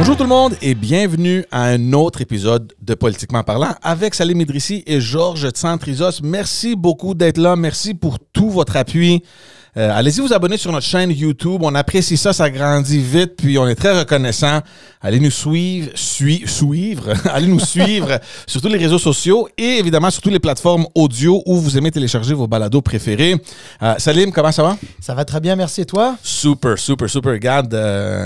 Bonjour tout le monde et bienvenue à un autre épisode de Politiquement parlant avec Salim Idrissi et Georges Tsantrizos. Merci beaucoup d'être là. Merci pour tout votre appui. Allez-y vous abonner sur notre chaîne YouTube. On apprécie ça, ça grandit vite, puis on est très reconnaissant. Allez nous suivre, allez nous suivre sur tous les réseaux sociaux et évidemment sur toutes les plateformes audio où vous aimez télécharger vos balados préférés. Salim, comment ça va? Ça va très bien, merci. Et toi? Super. Regarde,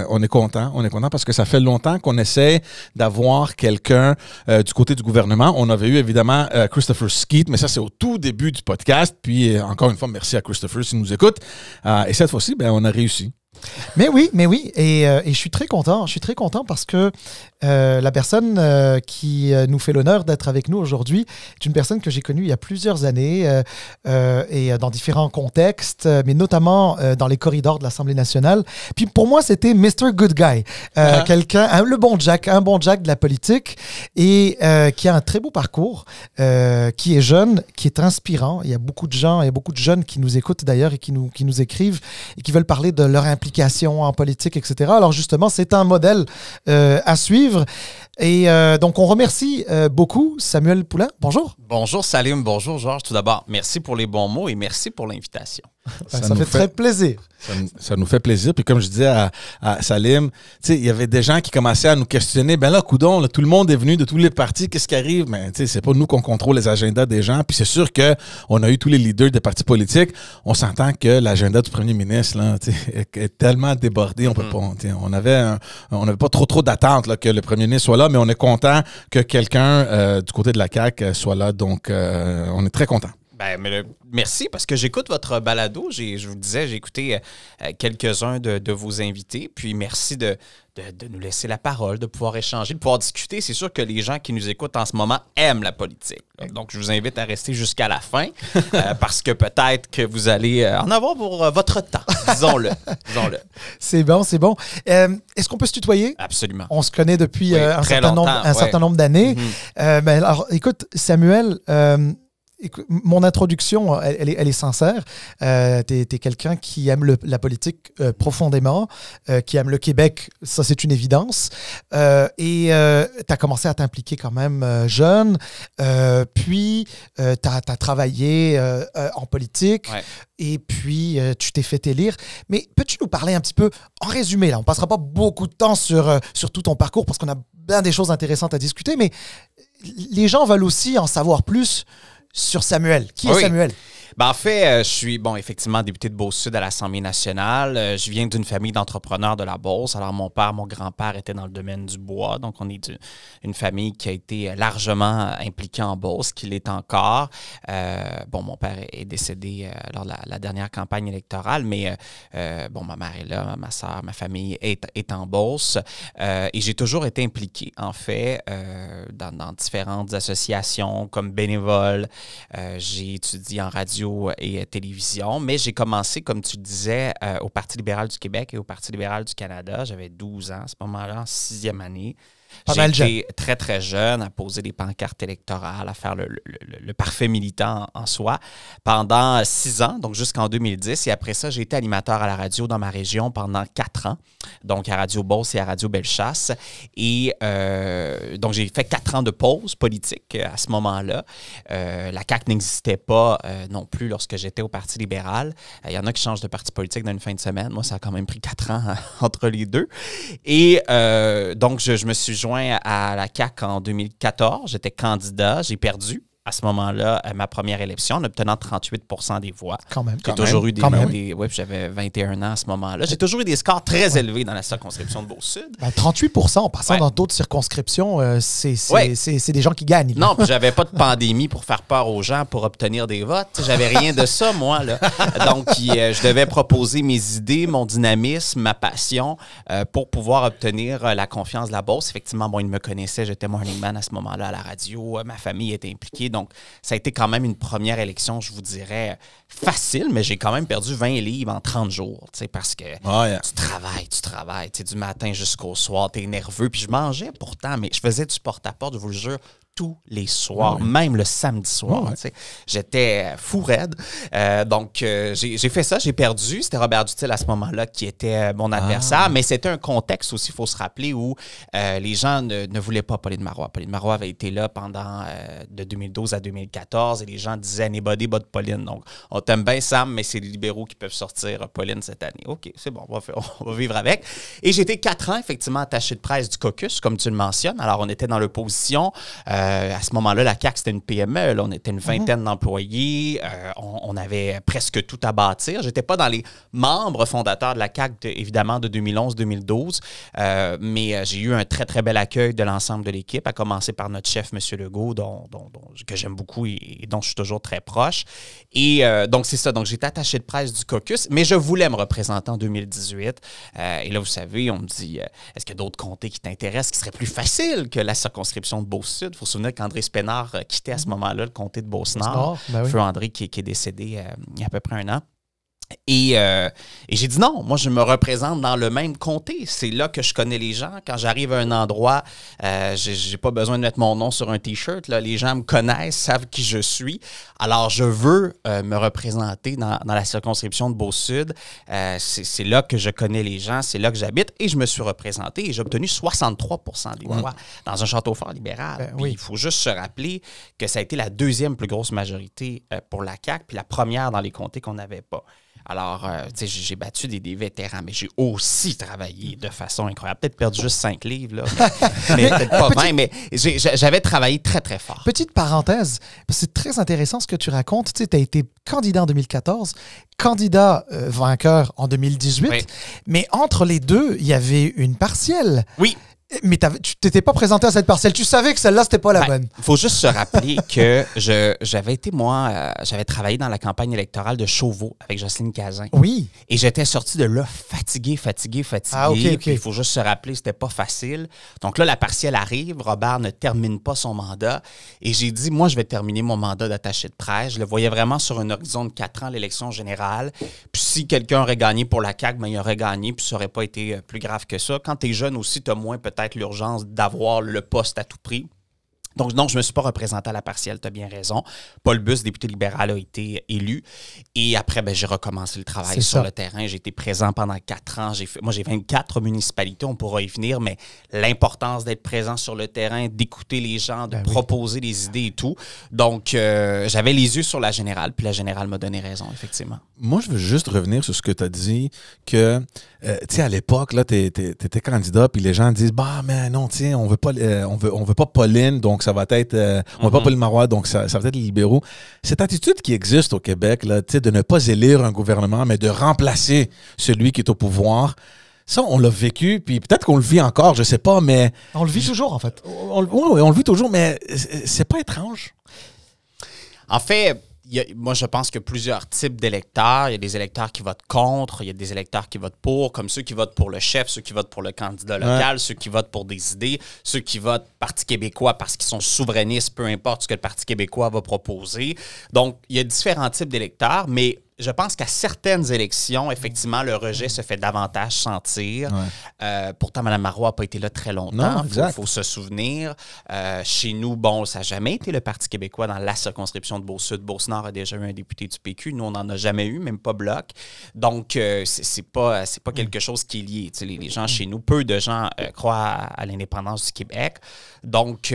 on est content parce que ça fait longtemps qu'on essaie d'avoir quelqu'un du côté du gouvernement. On avait eu évidemment Christopher Skeet, mais ça c'est au tout début du podcast. Puis encore une fois, merci à Christopher s'il nous écoute. Et cette fois-ci, on a réussi. Mais oui. Et je suis très content. Je suis très content parce que la personne qui nous fait l'honneur d'être avec nous aujourd'hui est une personne que j'ai connue il y a plusieurs années et dans différents contextes, mais notamment dans les corridors de l'Assemblée nationale. Puis pour moi, c'était Mr. Good Guy. Quelqu'un, le bon Jack, un bon Jack de la politique et qui a un très beau parcours, qui est jeune, qui est inspirant. Il y a beaucoup de gens, il y a beaucoup de jeunes qui nous écoutent d'ailleurs et qui nous écrivent et qui veulent parler de leur implication en politique, etc. Alors justement, c'est un modèle à suivre. Et donc, on remercie beaucoup Samuel Poulin. Bonjour. Bonjour Salim, bonjour Georges. Tout d'abord, merci pour les bons mots et merci pour l'invitation. Ça fait très plaisir. Ça nous fait plaisir. Puis comme je disais à Salim, il y avait des gens qui commençaient à nous questionner. Ben là, coudon, là, tout le monde est venu de tous les partis. Qu'est-ce qui arrive? Mais c'est pas nous qu'on contrôle les agendas des gens. Puis c'est sûr qu'on a eu tous les leaders des partis politiques. On s'entend que l'agenda du premier ministre là, est tellement débordé. On peut pas. On n'avait pas trop d'attente que le premier ministre soit là, mais on est content que quelqu'un du côté de la CAQ soit là. Donc, on est très content. Merci, parce que j'écoute votre balado. Je vous disais, j'ai écouté quelques-uns de vos invités. Puis merci de nous laisser la parole, de pouvoir échanger, de pouvoir discuter. C'est sûr que les gens qui nous écoutent en ce moment aiment la politique. Donc, je vous invite à rester jusqu'à la fin parce que peut-être que vous allez en avoir pour votre temps. Disons-le. C'est bon. Est-ce qu'on peut se tutoyer? Absolument. On se connaît depuis un certain nombre d'années. Alors, écoute, Samuel... mon introduction, elle est sincère. T'es quelqu'un qui aime la politique profondément, qui aime le Québec, ça c'est une évidence. Et t'as commencé à t'impliquer quand même jeune, puis t'as travaillé en politique, et puis tu t'es fait élire. Mais peux-tu nous parler un petit peu, en résumé, là, on passera pas beaucoup de temps sur tout ton parcours, parce qu'on a bien des choses intéressantes à discuter, mais les gens veulent aussi en savoir plus sur Samuel. Qui est Samuel? En fait, je suis, effectivement, député de Beauce-Sud à l'Assemblée nationale. Je viens d'une famille d'entrepreneurs de la Beauce. Alors, mon père, mon grand-père étaient dans le domaine du bois. Donc, on est une famille qui a été largement impliquée en Beauce, qui l'est encore. Mon père est décédé lors de la dernière campagne électorale, mais ma mère est là, ma soeur, ma famille est en Beauce. Et j'ai toujours été impliqué, en fait, dans différentes associations comme bénévole. J'ai étudié en radio et télévision, mais j'ai commencé, comme tu le disais, au Parti libéral du Québec et au Parti libéral du Canada. J'avais 12 ans à ce moment-là, en 6e année. J'ai été très, très jeune à poser des pancartes électorales, à faire le parfait militant en soi pendant 6 ans, donc jusqu'en 2010. Et après ça, j'ai été animateur à la radio dans ma région pendant 4 ans, donc à Radio Beauce et à Radio Bellechasse. Et donc, j'ai fait 4 ans de pause politique à ce moment-là. La CAQ n'existait pas non plus lorsque j'étais au Parti libéral. Il y en a qui changent de parti politique dans une fin de semaine. Moi, ça a quand même pris 4 ans entre les deux. Et donc, je me suis joint à la CAQ en 2014. J'étais candidat. J'ai perdu à ce moment-là ma première élection en obtenant 38 % des voix. Quand même. J'ai toujours eu j'avais 21 ans à ce moment-là. J'ai toujours eu des scores très élevés dans la circonscription de Beauce-Sud. 38 % en passant dans d'autres circonscriptions, c'est des gens qui gagnent. Non, puis j'avais pas de pandémie pour faire peur aux gens pour obtenir des votes. J'avais rien de ça, moi, là. Donc, je devais proposer mes idées, mon dynamisme, ma passion pour pouvoir obtenir la confiance de la Beauce. Effectivement, ils me connaissaient. J'étais morning man à ce moment-là à la radio. Ma famille était impliquée. Donc, ça a été quand même une première élection, je vous dirais, facile, mais j'ai quand même perdu 20 livres en 30 jours, parce que tu travailles, du matin jusqu'au soir, t'es nerveux. Puis je mangeais pourtant, mais je faisais du porte-à-porte, je vous le jure, tous les soirs, même le samedi soir. Tu sais. J'étais fou raide. Donc, j'ai fait ça, j'ai perdu. C'était Robert Dutil à ce moment-là qui était mon adversaire, mais c'était un contexte aussi, il faut se rappeler, où les gens ne voulaient pas Pauline Marois. Pauline Marois avait été là pendant de 2012 à 2014 et les gens disaient « Anybody but Pauline ». Donc, on t'aime bien, Sam, mais c'est les libéraux qui peuvent sortir Pauline cette année. OK, c'est bon, on va vivre avec. Et j'ai été 4 ans, effectivement, attaché de presse du caucus, comme tu le mentionnes. Alors, on était dans l'opposition. À ce moment-là, la CAQ, c'était une PME. Là, on était une vingtaine d'employés. On avait presque tout à bâtir. Je n'étais pas dans les membres fondateurs de la CAQ, évidemment, de 2011-2012, mais j'ai eu un très, très bel accueil de l'ensemble de l'équipe, à commencer par notre chef, M. Legault, que j'aime beaucoup et dont je suis toujours très proche. Et donc, c'est ça. Donc, j'étais attaché de presse du caucus, mais je voulais me représenter en 2018. Et là, vous savez, on me dit, est-ce qu'il y a d'autres comtés qui t'intéressent, qui seraient plus faciles que la circonscription de Beauce-Sud? Il faut se souvenir qu'André Spénard quittait à ce moment-là le comté de Beauce-Nord. Feu André qui est décédé il y a à peu près 1 an. Et j'ai dit non, moi je me représente dans le même comté. C'est là que je connais les gens. Quand j'arrive à un endroit, j'ai pas besoin de mettre mon nom sur un T-shirt. Là. Les gens me connaissent, savent qui je suis. Alors je veux me représenter dans la circonscription de Beauce-Sud. C'est là que je connais les gens, c'est là que j'habite. Et je me suis représenté et j'ai obtenu 63 des voix dans un château fort libéral. Il faut juste se rappeler que ça a été la 2e plus grosse majorité pour la CAQ, puis la première dans les comtés qu'on n'avait pas. Alors, tu sais, j'ai battu des vétérans, mais j'ai aussi travaillé de façon incroyable. Peut-être perdu juste 5 livres, là, mais peut-être pas 20, mais j'avais travaillé très, très fort. Petite parenthèse, c'est très intéressant ce que tu racontes. Tu sais, tu as été candidat en 2014, candidat vainqueur en 2018, mais entre les deux, il y avait une partielle. Oui. Mais tu t'étais pas présenté à cette partielle. Tu savais que celle-là, c'était pas la bonne. Il faut juste se rappeler que j'avais travaillé dans la campagne électorale de Chauveau avec Jocelyne Cazin. Oui. Et j'étais sorti de là fatigué. Ah, OK. Puis il faut juste se rappeler, c'était pas facile. Donc là, la partielle arrive. Robert ne termine pas son mandat. Et j'ai dit, moi, je vais terminer mon mandat d'attaché de presse. Je le voyais vraiment sur un horizon de 4 ans, l'élection générale. Puis si quelqu'un aurait gagné pour la CAQ, ben, il aurait gagné. Puis ça aurait pas été plus grave que ça. Quand tu es jeune aussi, tu as moins peut-être l'urgence d'avoir le poste à tout prix. Donc, non, je ne me suis pas représenté à la partielle, tu as bien raison. Paul Busse, député libéral, a été élu. Et après, ben, j'ai recommencé le travail sur le terrain. J'ai été présent pendant 4 ans. Moi, j'ai 24 municipalités, on pourra y venir, mais l'importance d'être présent sur le terrain, d'écouter les gens, de proposer des idées et tout. Donc, j'avais les yeux sur la générale, puis la générale m'a donné raison, effectivement. Moi, je veux juste revenir sur ce que tu as dit, que, tu sais, à l'époque, là, tu étais candidat, puis les gens disent, bah, mais non, tiens, on veut pas Pauline, donc ça va être, on veut pas Pauline Marois, donc ça va être les libéraux. Cette attitude qui existe au Québec, là, tu sais, de ne pas élire un gouvernement, mais de remplacer celui qui est au pouvoir, ça, on l'a vécu, puis peut-être qu'on le vit encore, je sais pas, mais... On le vit toujours, en fait. Oui, on le vit toujours, mais c'est pas étrange. En fait... moi, je pense qu'il y a plusieurs types d'électeurs. Il y a des électeurs qui votent contre, il y a des électeurs qui votent pour, comme ceux qui votent pour le chef, ceux qui votent pour le candidat local, ceux qui votent pour des idées, ceux qui votent Parti québécois parce qu'ils sont souverainistes, peu importe ce que le Parti québécois va proposer. Donc, il y a différents types d'électeurs, mais je pense qu'à certaines élections, effectivement, le rejet se fait davantage sentir. Pourtant, Mme Marois n'a pas été là très longtemps. Il faut se souvenir. Chez nous, bon, ça n'a jamais été le Parti québécois dans la circonscription de Beauce-Sud. Beauce-Nord a déjà eu un député du PQ. Nous, on n'en a jamais eu, même pas Bloc. Donc, c'est pas quelque chose qui est lié. Les gens chez nous, peu de gens croient à l'indépendance du Québec. Donc,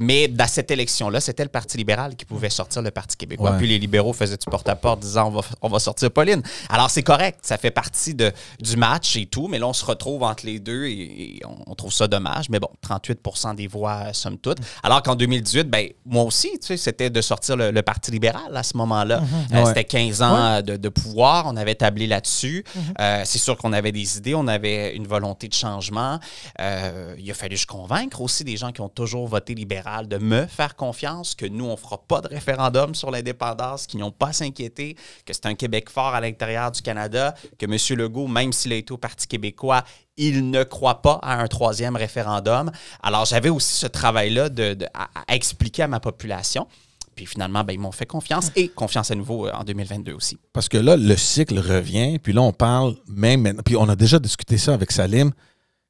mais dans cette élection-là, c'était le Parti libéral qui pouvait sortir le Parti québécois. Puis les libéraux faisaient du porte-à-porte disant on va sortir Pauline. Alors, c'est correct. Ça fait partie du match et tout, mais là, on se retrouve entre les deux et on trouve ça dommage. Mais bon, 38 % des voix, somme toute. Alors qu'en 2018, ben, moi aussi, tu sais, c'était de sortir le Parti libéral à ce moment-là. C'était 15 ans de pouvoir. On avait tablé là-dessus. C'est sûr qu'on avait des idées. On avait une volonté de changement. Il a fallu que je convaincre aussi des gens qui ont toujours voté libéral de me faire confiance, que nous, on ne fera pas de référendum sur l'indépendance, qu'ils n'ont pas à s'inquiéter, que c'est un Québec fort à l'intérieur du Canada, que M. Legault, même s'il a été au Parti québécois, il ne croit pas à un 3e référendum. Alors, j'avais aussi ce travail-là à expliquer à ma population. Puis finalement, ben, ils m'ont fait confiance et confiance à nouveau en 2022 aussi. Parce que là, le cycle revient, puis là, on parle même maintenant, puis on a déjà discuté ça avec Salim.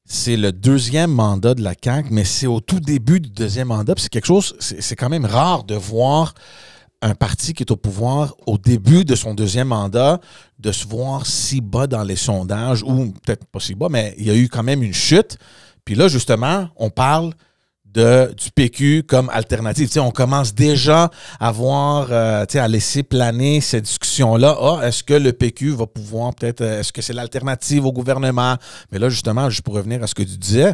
c'est le deuxième mandat de la CAQ, mais c'est au tout début du deuxième mandat. Puis c'est quelque chose, c'est quand même rare de voir un parti qui est au pouvoir au début de son deuxième mandat, de se voir si bas dans les sondages, ou peut-être pas si bas, mais il y a eu quand même une chute. Puis là, justement, on parle du PQ comme alternative. T'sais, on commence déjà à voir, à laisser planer cette discussion-là. Ah, est-ce que le PQ va pouvoir peut-être, est-ce que c'est l'alternative au gouvernement? Mais là, justement, juste pour revenir à ce que tu disais,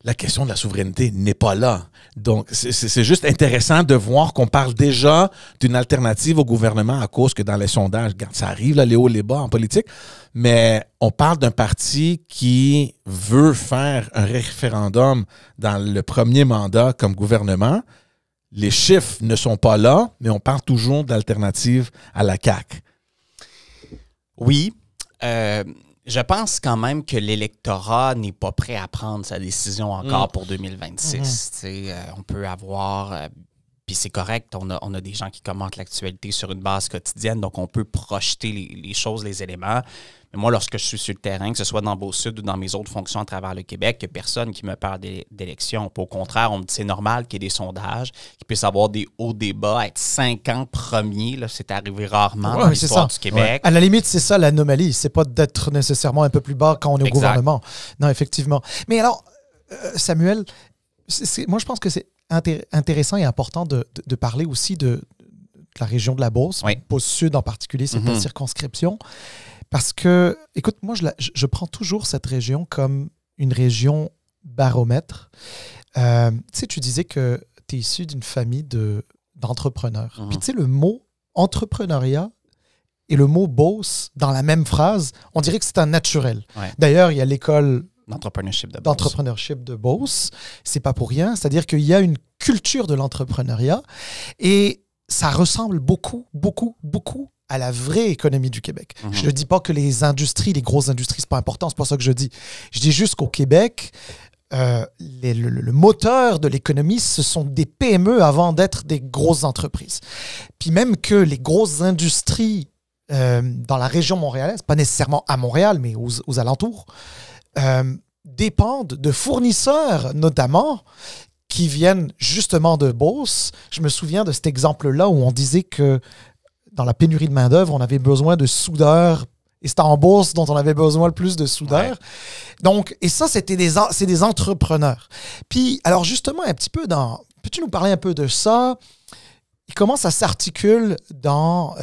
la question de la souveraineté n'est pas là. Donc, c'est juste intéressant de voir qu'on parle déjà d'une alternative au gouvernement à cause que dans les sondages, regarde, ça arrive, là, les hauts, les bas en politique, mais on parle d'un parti qui veut faire un référendum dans le premier mandat comme gouvernement. Les chiffres ne sont pas là, mais on parle toujours d'alternative à la CAQ. Oui. Je pense quand même que l'électorat n'est pas prêt à prendre sa décision encore pour 2026. On peut avoir... puis c'est correct, on a des gens qui commentent l'actualité sur une base quotidienne, donc on peut projeter les choses, les éléments. Mais moi, lorsque je suis sur le terrain, que ce soit dans Beau-Sud ou dans mes autres fonctions à travers le Québec, il n'y a personne qui me parle d'élections. Au contraire, on me dit c'est normal qu'il y ait des sondages, qu'il puisse avoir des hauts débats, être 5 ans premiers, là, c'est arrivé rarement dans l'histoire du Québec. Ouais. À la limite, c'est ça l'anomalie, c'est pas d'être nécessairement un peu plus bas quand on est au gouvernement. Non, effectivement. Mais alors, Samuel, moi je pense que c'est intéressant et important de parler aussi de la région de la Beauce, Beauce-Sud en particulier, c'est ta circonscription. Parce que, écoute, moi, je prends toujours cette région comme une région baromètre. Tu sais, tu disais que tu es issu d'une famille d'entrepreneurs. Puis, tu sais, le mot entrepreneuriat et le mot Beauce dans la même phrase, on dirait que c'est un naturel. Ouais. D'ailleurs, il y a l'école d'entrepreneurship de Beauce. C'est pas pour rien. C'est-à-dire qu'il y a une culture de l'entrepreneuriat et ça ressemble beaucoup, beaucoup, beaucoup à la vraie économie du Québec. Je ne dis pas que les industries, les grosses industries, c'est pas important, c'est pas ça que je dis. Je dis juste qu'au Québec, le moteur de l'économie, ce sont des PME avant d'être des grosses entreprises. Puis même que les grosses industries dans la région montréalaise, pas nécessairement à Montréal, mais aux alentours, dépendent de fournisseurs, notamment, qui viennent justement de Beauce. Je me souviens de cet exemple-là où on disait que dans la pénurie de main-d'œuvre, on avait besoin de soudeurs. Et c'était en Beauce dont on avait besoin le plus de soudeurs. Ouais. Donc, et ça, c'est des entrepreneurs. Puis, alors justement, un petit peu peux-tu nous parler un peu de ça? Et comment ça s'articule dans,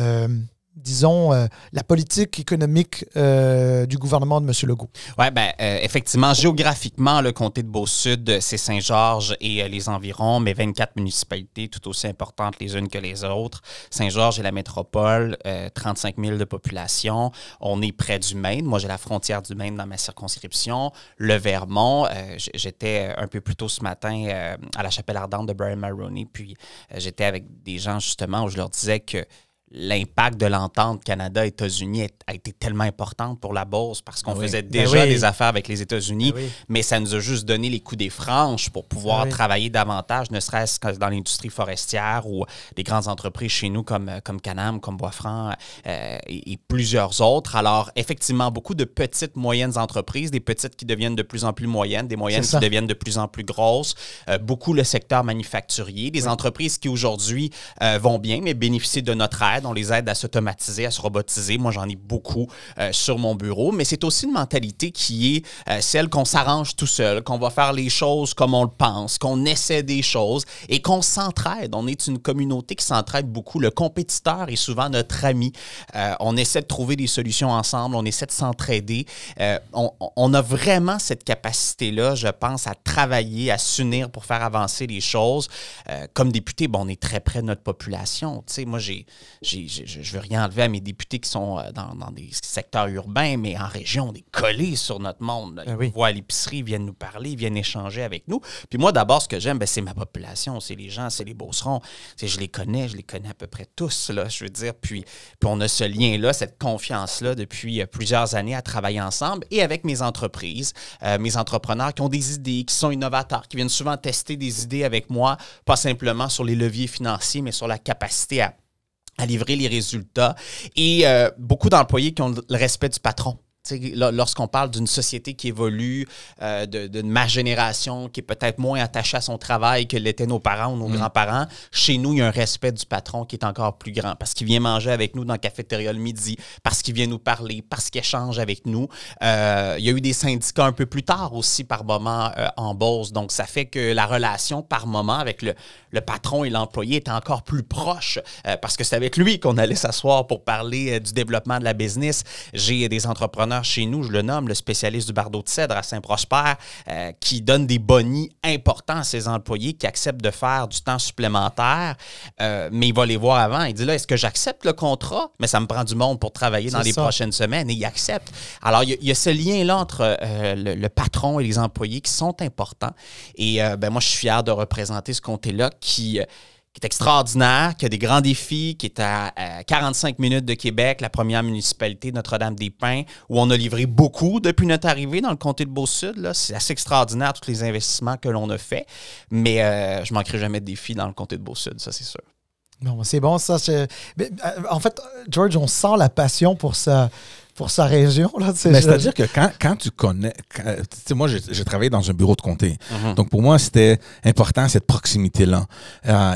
disons, la politique économique du gouvernement de M. Legault? Oui, effectivement, géographiquement, le comté de Beau-Sud, c'est Saint-Georges et les environs, mais 24 municipalités tout aussi importantes les unes que les autres. Saint-Georges est la métropole, 35 000 de population. On est près du Maine. Moi, j'ai la frontière du Maine dans ma circonscription. Le Vermont, j'étais un peu plus tôt ce matin à la chapelle ardente de Brian Mulroney, puis j'étais avec des gens, justement, où je leur disais que l'impact de l'entente Canada-États-Unis a été tellement importante pour la Beauce parce qu'on faisait déjà des affaires avec les États-Unis, mais ça nous a juste donné les coups des franches pour pouvoir travailler davantage, ne serait-ce que dans l'industrie forestière ou des grandes entreprises chez nous comme Canam, comme Boisfranc et plusieurs autres. Alors, effectivement, beaucoup de petites, moyennes entreprises, des petites qui deviennent de plus en plus moyennes, des moyennes qui deviennent de plus en plus grosses, beaucoup le secteur manufacturier, des entreprises qui aujourd'hui vont bien, mais bénéficient de notre aide. On les aide à s'automatiser, à se robotiser. Moi, j'en ai beaucoup sur mon bureau, mais c'est aussi une mentalité qui est celle qu'on s'arrange tout seul, qu'on va faire les choses comme on le pense, qu'on essaie des choses et qu'on s'entraide. On est une communauté qui s'entraide beaucoup. Le compétiteur est souvent notre ami. On essaie de trouver des solutions ensemble, on essaie de s'entraider. On a vraiment cette capacité-là, je pense, à travailler, à s'unir pour faire avancer les choses. Comme député, on est très près de notre population. Tu sais, moi, je veux rien enlever à mes députés qui sont dans des secteurs urbains, mais en région, on est collés sur notre monde. Ils voient à l'épicerie, ils viennent nous parler, ils viennent échanger avec nous. Puis moi, d'abord, ce que j'aime, c'est ma population, c'est les gens, c'est les Beaucerons. Je les connais à peu près tous, là, je veux dire. Puis on a ce lien-là, cette confiance-là depuis plusieurs années à travailler ensemble et avec mes entreprises, mes entrepreneurs qui ont des idées, qui sont innovateurs, qui viennent souvent tester des idées avec moi, pas simplement sur les leviers financiers, mais sur la capacité à livrer les résultats et beaucoup d'employés qui ont le respect du patron. Lorsqu'on parle d'une société qui évolue, de ma génération, qui est peut-être moins attachée à son travail que l'étaient nos parents ou nos grands-parents, chez nous, il y a un respect du patron qui est encore plus grand parce qu'il vient manger avec nous dans la cafétéria le midi, parce qu'il vient nous parler, parce qu'il échange avec nous. Il y a eu des syndicats un peu plus tard aussi par moment en Beauce. Donc, ça fait que la relation par moment avec le patron et l'employé est encore plus proche parce que c'est avec lui qu'on allait s'asseoir pour parler du développement de la business. J'ai des entrepreneurs chez nous, je le nomme, le spécialiste du bardeau de cèdre à Saint-Prosper, qui donne des bonis importants à ses employés qui acceptent de faire du temps supplémentaire, mais il va les voir avant. Il dit là, est-ce que j'accepte le contrat? Mais ça me prend du monde pour travailler dans les prochaines semaines et il accepte. Alors, il y a ce lien-là entre le patron et les employés qui sont importants. Et moi, je suis fier de représenter ce comté-là qui est extraordinaire, qui a des grands défis, qui est à 45 minutes de Québec, la première municipalité de Notre-Dame-des-Pins, où on a livré beaucoup depuis notre arrivée dans le comté de Beauce-Sud. C'est assez extraordinaire, tous les investissements que l'on a faits, mais je ne manquerai jamais de défis dans le comté de Beauce-Sud, ça c'est sûr. Non, c'est bon, ça. En fait, George, on sent la passion pour sa région. Là, c'est-à-dire que quand tu connais... moi, j'ai travaillé dans un bureau de comté. Donc, pour moi, c'était important, cette proximité-là.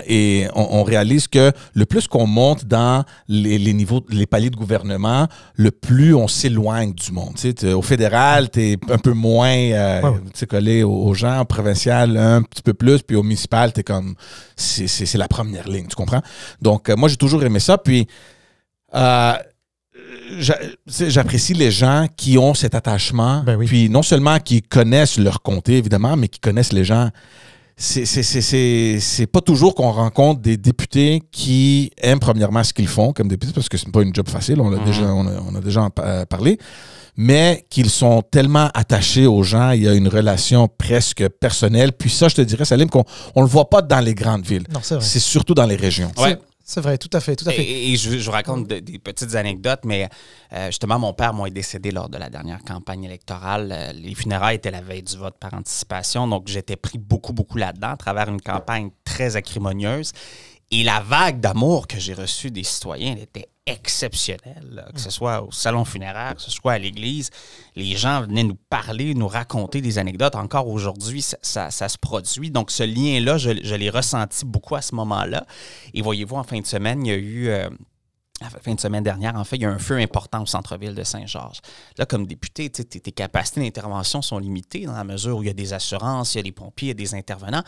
Et on réalise que le plus qu'on monte dans les niveaux, les paliers de gouvernement, le plus on s'éloigne du monde. Au fédéral, tu es un peu moins collé aux gens. Au provincial, un petit peu plus. Puis au municipal, tu es comme... C'est la première ligne, tu comprends? Donc, moi, j'ai toujours aimé ça. Puis... j'apprécie les gens qui ont cet attachement, puis non seulement qui connaissent leur comté, évidemment, mais qui connaissent les gens. C'est pas toujours qu'on rencontre des députés qui aiment premièrement ce qu'ils font comme députés, parce que c'est pas une job facile, on a déjà parlé, mais qu'ils sont tellement attachés aux gens, il y a une relation presque personnelle. Puis ça, je te dirais, Salim, qu'on le voit pas dans les grandes villes. Non, c'est vrai. C'est surtout dans les régions. Ouais. C'est vrai, tout à fait. Et je vous raconte des petites anecdotes, mais justement, mon père est décédé lors de la dernière campagne électorale. Les funérailles étaient la veille du vote par anticipation, donc j'étais pris beaucoup là-dedans à travers une campagne très acrimonieuse. Et la vague d'amour que j'ai reçue des citoyens, elle était exceptionnelle, là, que ce soit au salon funéraire, que ce soit à l'église. Les gens venaient nous parler, nous raconter des anecdotes. Encore aujourd'hui, ça se produit. Donc, ce lien-là, je l'ai ressenti beaucoup à ce moment-là. Et voyez-vous, en fin de semaine, il y a eu... la fin de semaine dernière, en fait, il y a un feu important au centre-ville de Saint-Georges. Là, comme député, tes capacités d'intervention sont limitées dans la mesure où il y a des assurances, il y a des pompiers, il y a des intervenants.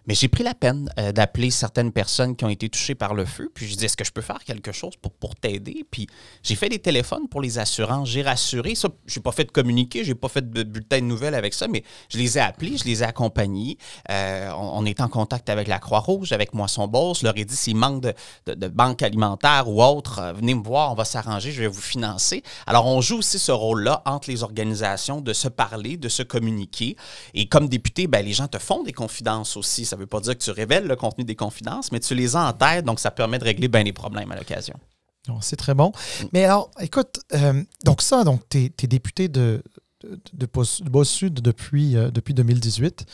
Mais j'ai pris la peine d'appeler certaines personnes qui ont été touchées par le feu. Puis je dis, est-ce que je peux faire quelque chose pour t'aider? Puis j'ai fait des téléphones pour les assurances. J'ai rassuré. Ça, je n'ai pas fait de communiqué, je n'ai pas fait de bulletin de nouvelles avec ça, mais je les ai appelés, je les ai accompagnés. On est en contact avec la Croix-Rouge, avec Moisson Beauce. Je leur ai dit, s'il manque de banque alimentaire ou autre, venez me voir, on va s'arranger, je vais vous financer. Alors, on joue aussi ce rôle-là entre les organisations, de se parler, de se communiquer. Et comme député, les gens te font des confidences aussi. Ça ne veut pas dire que tu révèles le contenu des confidences, mais tu les as en tête, donc ça permet de régler bien les problèmes à l'occasion. C'est très bon. Mais alors, écoute, donc tu es député de Beauce-Sud depuis 2018.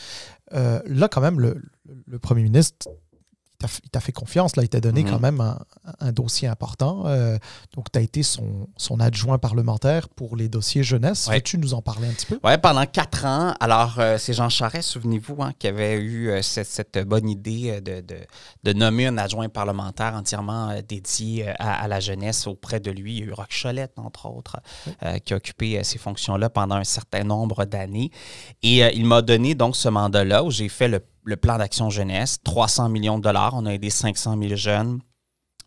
Là, quand même, le premier ministre... Il t'a fait confiance, là, il t'a donné quand même un dossier important. Donc, tu as été son adjoint parlementaire pour les dossiers jeunesse. Ouais. Veux-tu nous en parler un petit peu? Oui, pendant 4 ans. Alors, c'est Jean Charest, souvenez-vous, qui avait eu cette bonne idée de nommer un adjoint parlementaire entièrement dédié à la jeunesse. Auprès de lui, il y a eu Roch Cholette, entre autres, qui a occupé ces fonctions-là pendant un certain nombre d'années. Et il m'a donné donc ce mandat-là où j'ai fait le plan d'action jeunesse, 300 millions de dollars. On a aidé 500 000 jeunes,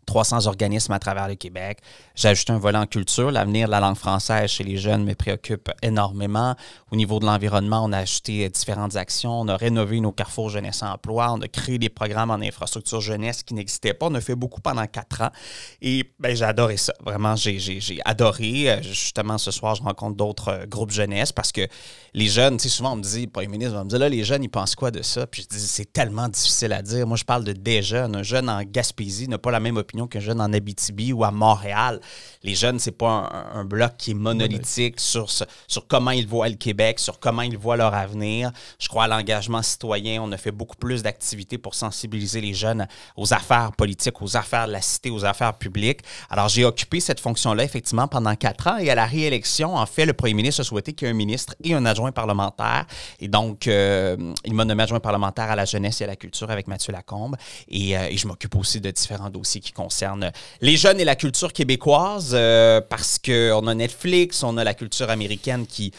300 organismes à travers le Québec. J'ai ajouté un volet en culture. L'avenir de la langue française chez les jeunes me préoccupe énormément. Au niveau de l'environnement, on a ajouté différentes actions. On a rénové nos carrefours jeunesse-emploi. On a créé des programmes en infrastructure jeunesse qui n'existaient pas. On a fait beaucoup pendant 4 ans. Et j'ai adoré ça. Vraiment, j'ai adoré. Justement, ce soir, je rencontre d'autres groupes jeunesse parce que les jeunes, tu sais, souvent, on me dit, le premier ministre va me dire, là, les jeunes, ils pensent quoi de ça? Puis je dis, c'est tellement difficile à dire. Moi, je parle de des jeunes. Un jeune en Gaspésie n'a pas la même opinion opinions qu'un jeune en Abitibi ou à Montréal. Les jeunes, c'est pas un bloc qui est monolithique sur comment ils voient le Québec, sur comment ils voient leur avenir. Je crois à l'engagement citoyen. On a fait beaucoup plus d'activités pour sensibiliser les jeunes aux affaires politiques, aux affaires de la cité, aux affaires publiques. Alors, j'ai occupé cette fonction-là, effectivement, pendant 4 ans. Et à la réélection, en fait, le premier ministre a souhaité qu'il y ait un ministre et un adjoint parlementaire. Et donc, il m'a nommé adjoint parlementaire à la jeunesse et à la culture avec Mathieu Lacombe. Et je m'occupe aussi de différents dossiers qui concernent les jeunes et la culture québécoise parce qu'on a Netflix, on a la culture américaine qui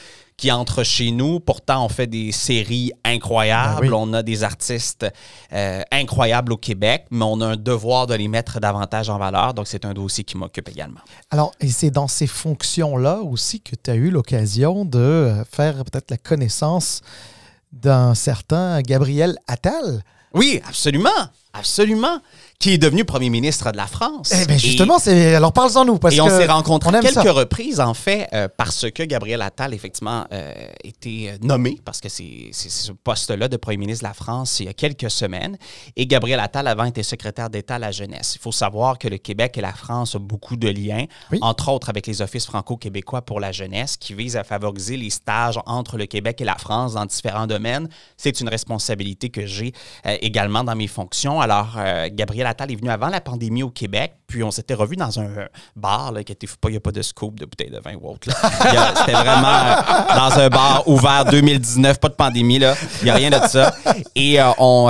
entre chez nous. Pourtant, on fait des séries incroyables. Ben oui. On a des artistes incroyables au Québec, mais on a un devoir de les mettre davantage en valeur. Donc, c'est un dossier qui m'occupe également. Alors, et c'est dans ces fonctions-là aussi que tu as eu l'occasion de faire peut-être la connaissance d'un certain Gabriel Attal. Oui, absolument. Absolument. Qui est devenu premier ministre de la France. Eh bien, justement, alors parle-en nous. Parce et on que s'est rencontrés on aime quelques ça. reprises, en fait, parce que Gabriel Attal, effectivement, était nommé, parce que c'est ce poste-là de premier ministre de la France il y a quelques semaines. Et Gabriel Attal, avant, était secrétaire d'État à la jeunesse. Il faut savoir que le Québec et la France ont beaucoup de liens, Oui. entre autres avec les offices franco-québécois pour la jeunesse, qui visent à favoriser les stages entre le Québec et la France dans différents domaines. C'est une responsabilité que j'ai également dans mes fonctions. Alors, Gabriel Attal est venu avant la pandémie au Québec, puis on s'était revus dans un bar, là, qui était pas, il n'y a pas de scoop de bouteille de vin ou autre. C'était vraiment dans un bar ouvert 2019, pas de pandémie, là. Il n'y a rien de ça. Et on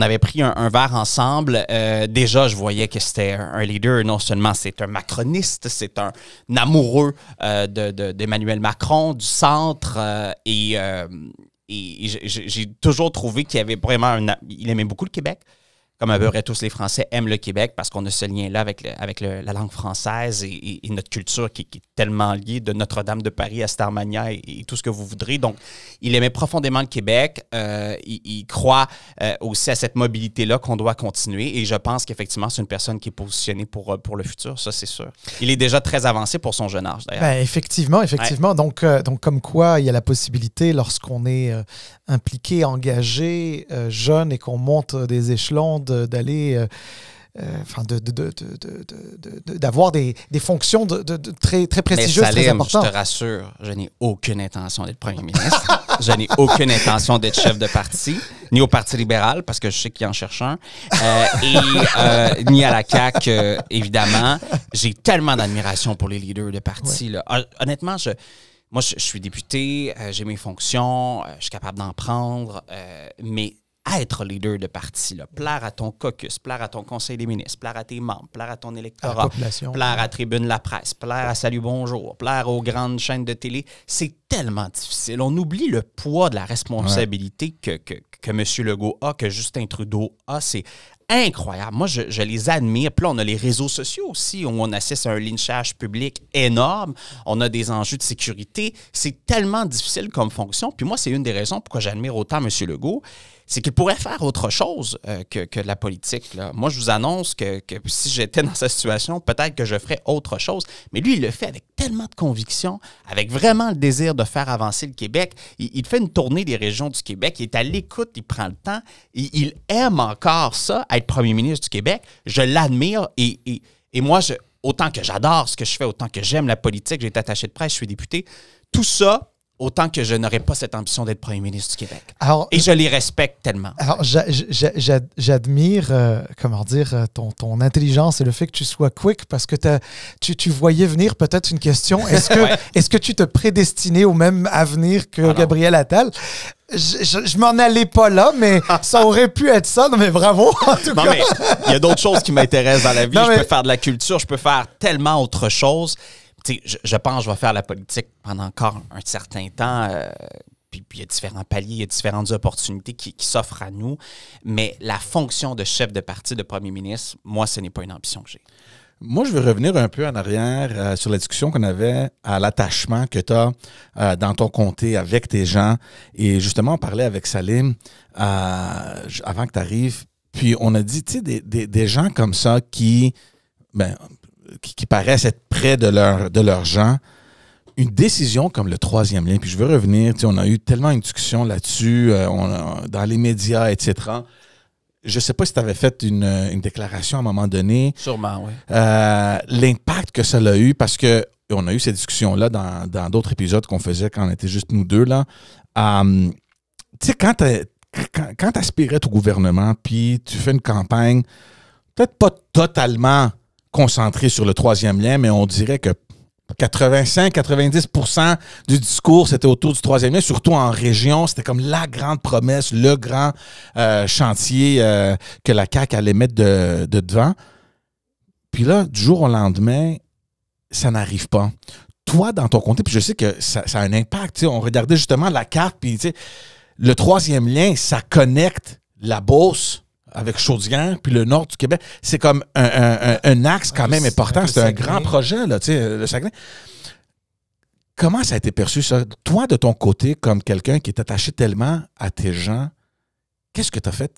avait pris un verre ensemble. Déjà, je voyais que c'était un leader. Non seulement c'est un macroniste, c'est un amoureux d'Emmanuel Macron, du centre, et j'ai toujours trouvé qu'il y avait vraiment il aimait beaucoup le Québec. Comme à peu près tous les Français aiment le Québec parce qu'on a ce lien-là avec la langue française et notre culture qui est tellement liée de Notre-Dame de Paris à Starmania et tout ce que vous voudrez. Donc, il aimait profondément le Québec. Il croit aussi à cette mobilité-là qu'on doit continuer. Et je pense qu'effectivement, c'est une personne qui est positionnée pour le futur, ça, c'est sûr. Il est déjà très avancé pour son jeune âge, d'ailleurs. Ben, effectivement. Ouais. Donc, comme quoi, il y a la possibilité, lorsqu'on est impliqué, engagé, jeune et qu'on monte des échelons, d'aller d'avoir des fonctions très, très prestigieuses, mais Salim, très importantes. Je te rassure, je n'ai aucune intention d'être premier ministre. Je n'ai aucune intention d'être chef de parti, ni au Parti libéral, parce que je sais qu'il en cherche un, ni à la CAQ, évidemment. J'ai tellement d'admiration pour les leaders de parti. Ouais. Là. Honnêtement, moi, je suis député, j'ai mes fonctions, je suis capable d'en prendre, mais être leader de parti, là, plaire à ton caucus, plaire à ton conseil des ministres, plaire à tes membres, plaire à ton électorat, plaire à Tribune La Presse, plaire à Salut Bonjour, plaire aux grandes chaînes de télé, c'est tellement difficile. On oublie le poids de la responsabilité que M. Legault a, que Justin Trudeau a. C'est incroyable. Moi, je les admire. Puis là, on a les réseaux sociaux aussi, où on assiste à un lynchage public énorme. On a des enjeux de sécurité. C'est tellement difficile comme fonction. Puis moi, c'est une des raisons pourquoi j'admire autant M. Legault. C'est qu'il pourrait faire autre chose que de la politique. Là. Moi, je vous annonce que si j'étais dans cette situation, peut-être que je ferais autre chose. Mais lui, il le fait avec tellement de conviction, avec vraiment le désir de faire avancer le Québec. Il fait une tournée des régions du Québec. Il est à l'écoute, il prend le temps. Il aime encore ça, être premier ministre du Québec. Je l'admire et moi, autant que j'adore ce que je fais, autant que j'aime la politique, j'ai été attaché de presse, je suis député, tout ça, autant que je n'aurais pas cette ambition d'être premier ministre du Québec. Alors, et je les respecte tellement. Alors, j'admire, ton intelligence et le fait que tu sois quick parce que tu voyais venir peut-être une question. Est-ce que tu te prédestinais au même avenir que Gabriel Attal? Je m'en allais pas là, mais ça aurait pu être ça. Non, mais bravo, en tout cas. Mais il y a d'autres choses qui m'intéressent dans la vie. Je peux faire de la culture, je peux faire tellement autre chose. Je pense que je vais faire la politique pendant encore un certain temps. Puis il y a différents paliers, il y a différentes opportunités qui s'offrent à nous. Mais la fonction de chef de parti, de premier ministre, moi, ce n'est pas une ambition que j'ai. Moi, je veux revenir un peu en arrière sur la discussion qu'on avait à l'attachement que tu as dans ton comté avec tes gens. Et justement, on parlait avec Salim avant que tu arrives. Puis on a dit, tu sais, des gens comme ça qui paraissent être près de leurs gens, une décision comme le troisième lien, puis je veux revenir, on a eu tellement une discussion là-dessus, dans les médias, etc. je ne sais pas si tu avais fait une déclaration à un moment donné. Sûrement, oui. L'impact que ça a eu, parce que on a eu ces discussions-là dans d'autres épisodes qu'on faisait quand on était juste nous deux, là. Tu sais, quand tu aspirais au gouvernement, puis tu fais une campagne, peut-être pas totalement concentrée sur le troisième lien, mais on dirait que 85-90% du discours, c'était autour du troisième lien, surtout en région. C'était comme la grande promesse, le grand chantier que la CAQ allait mettre de devant. Puis là, du jour au lendemain, ça n'arrive pas. Toi, dans ton comté, puis je sais que ça a un impact. Tu sais, on regardait justement la carte, puis tu sais, le troisième lien, ça connecte la Beauce avec Chaudière, puis le nord du Québec. C'est comme un axe quand même important. C'est un grand projet, là, tu sais, le Saguenay. Comment ça a été perçu, ça? Toi, de ton côté, comme quelqu'un qui est attaché tellement à tes gens, qu'est-ce que tu as fait?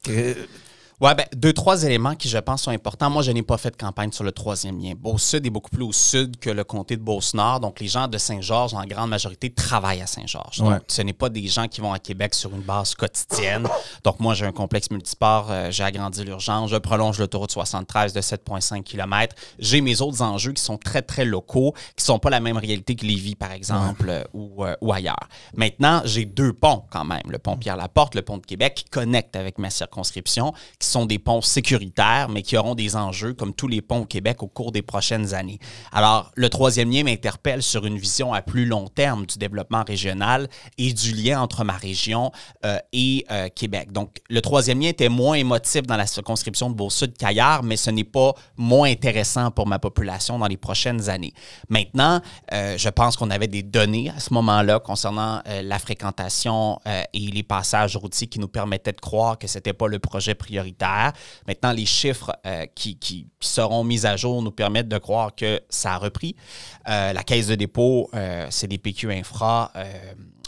Oui, bien, 2-3 éléments qui, je pense, sont importants. Moi, je n'ai pas fait de campagne sur le troisième lien. Beauce-Sud est beaucoup plus au sud que le comté de Beauce-Nord. Donc, les gens de Saint-Georges, en grande majorité, travaillent à Saint-Georges. Donc, ce n'est pas des gens qui vont à Québec sur une base quotidienne. Donc, moi, j'ai un complexe multisport. J'ai agrandi l'urgence. Je prolonge l'autoroute 73 de 7,5 km. J'ai mes autres enjeux qui sont très, très locaux, qui ne sont pas la même réalité que Lévis, par exemple, ou ailleurs. Maintenant, j'ai 2 ponts quand même. Le pont Pierre-Laporte, le pont de Québec, qui connectent avec ma circonscription, qui sont des ponts sécuritaires, mais qui auront des enjeux comme tous les ponts au Québec au cours des prochaines années. Alors, le troisième lien m'interpelle sur une vision à plus long terme du développement régional et du lien entre ma région et Québec. Donc, le troisième lien était moins émotif dans la circonscription de Beauce-Sud qu'ailleurs, mais ce n'est pas moins intéressant pour ma population dans les prochaines années. Maintenant, je pense qu'on avait des données à ce moment-là concernant la fréquentation et les passages routiers qui nous permettaient de croire que ce n'était pas le projet prioritaire. Maintenant, les chiffres qui seront mis à jour nous permettent de croire que ça a repris. La Caisse de dépôt, CDPQ Infra,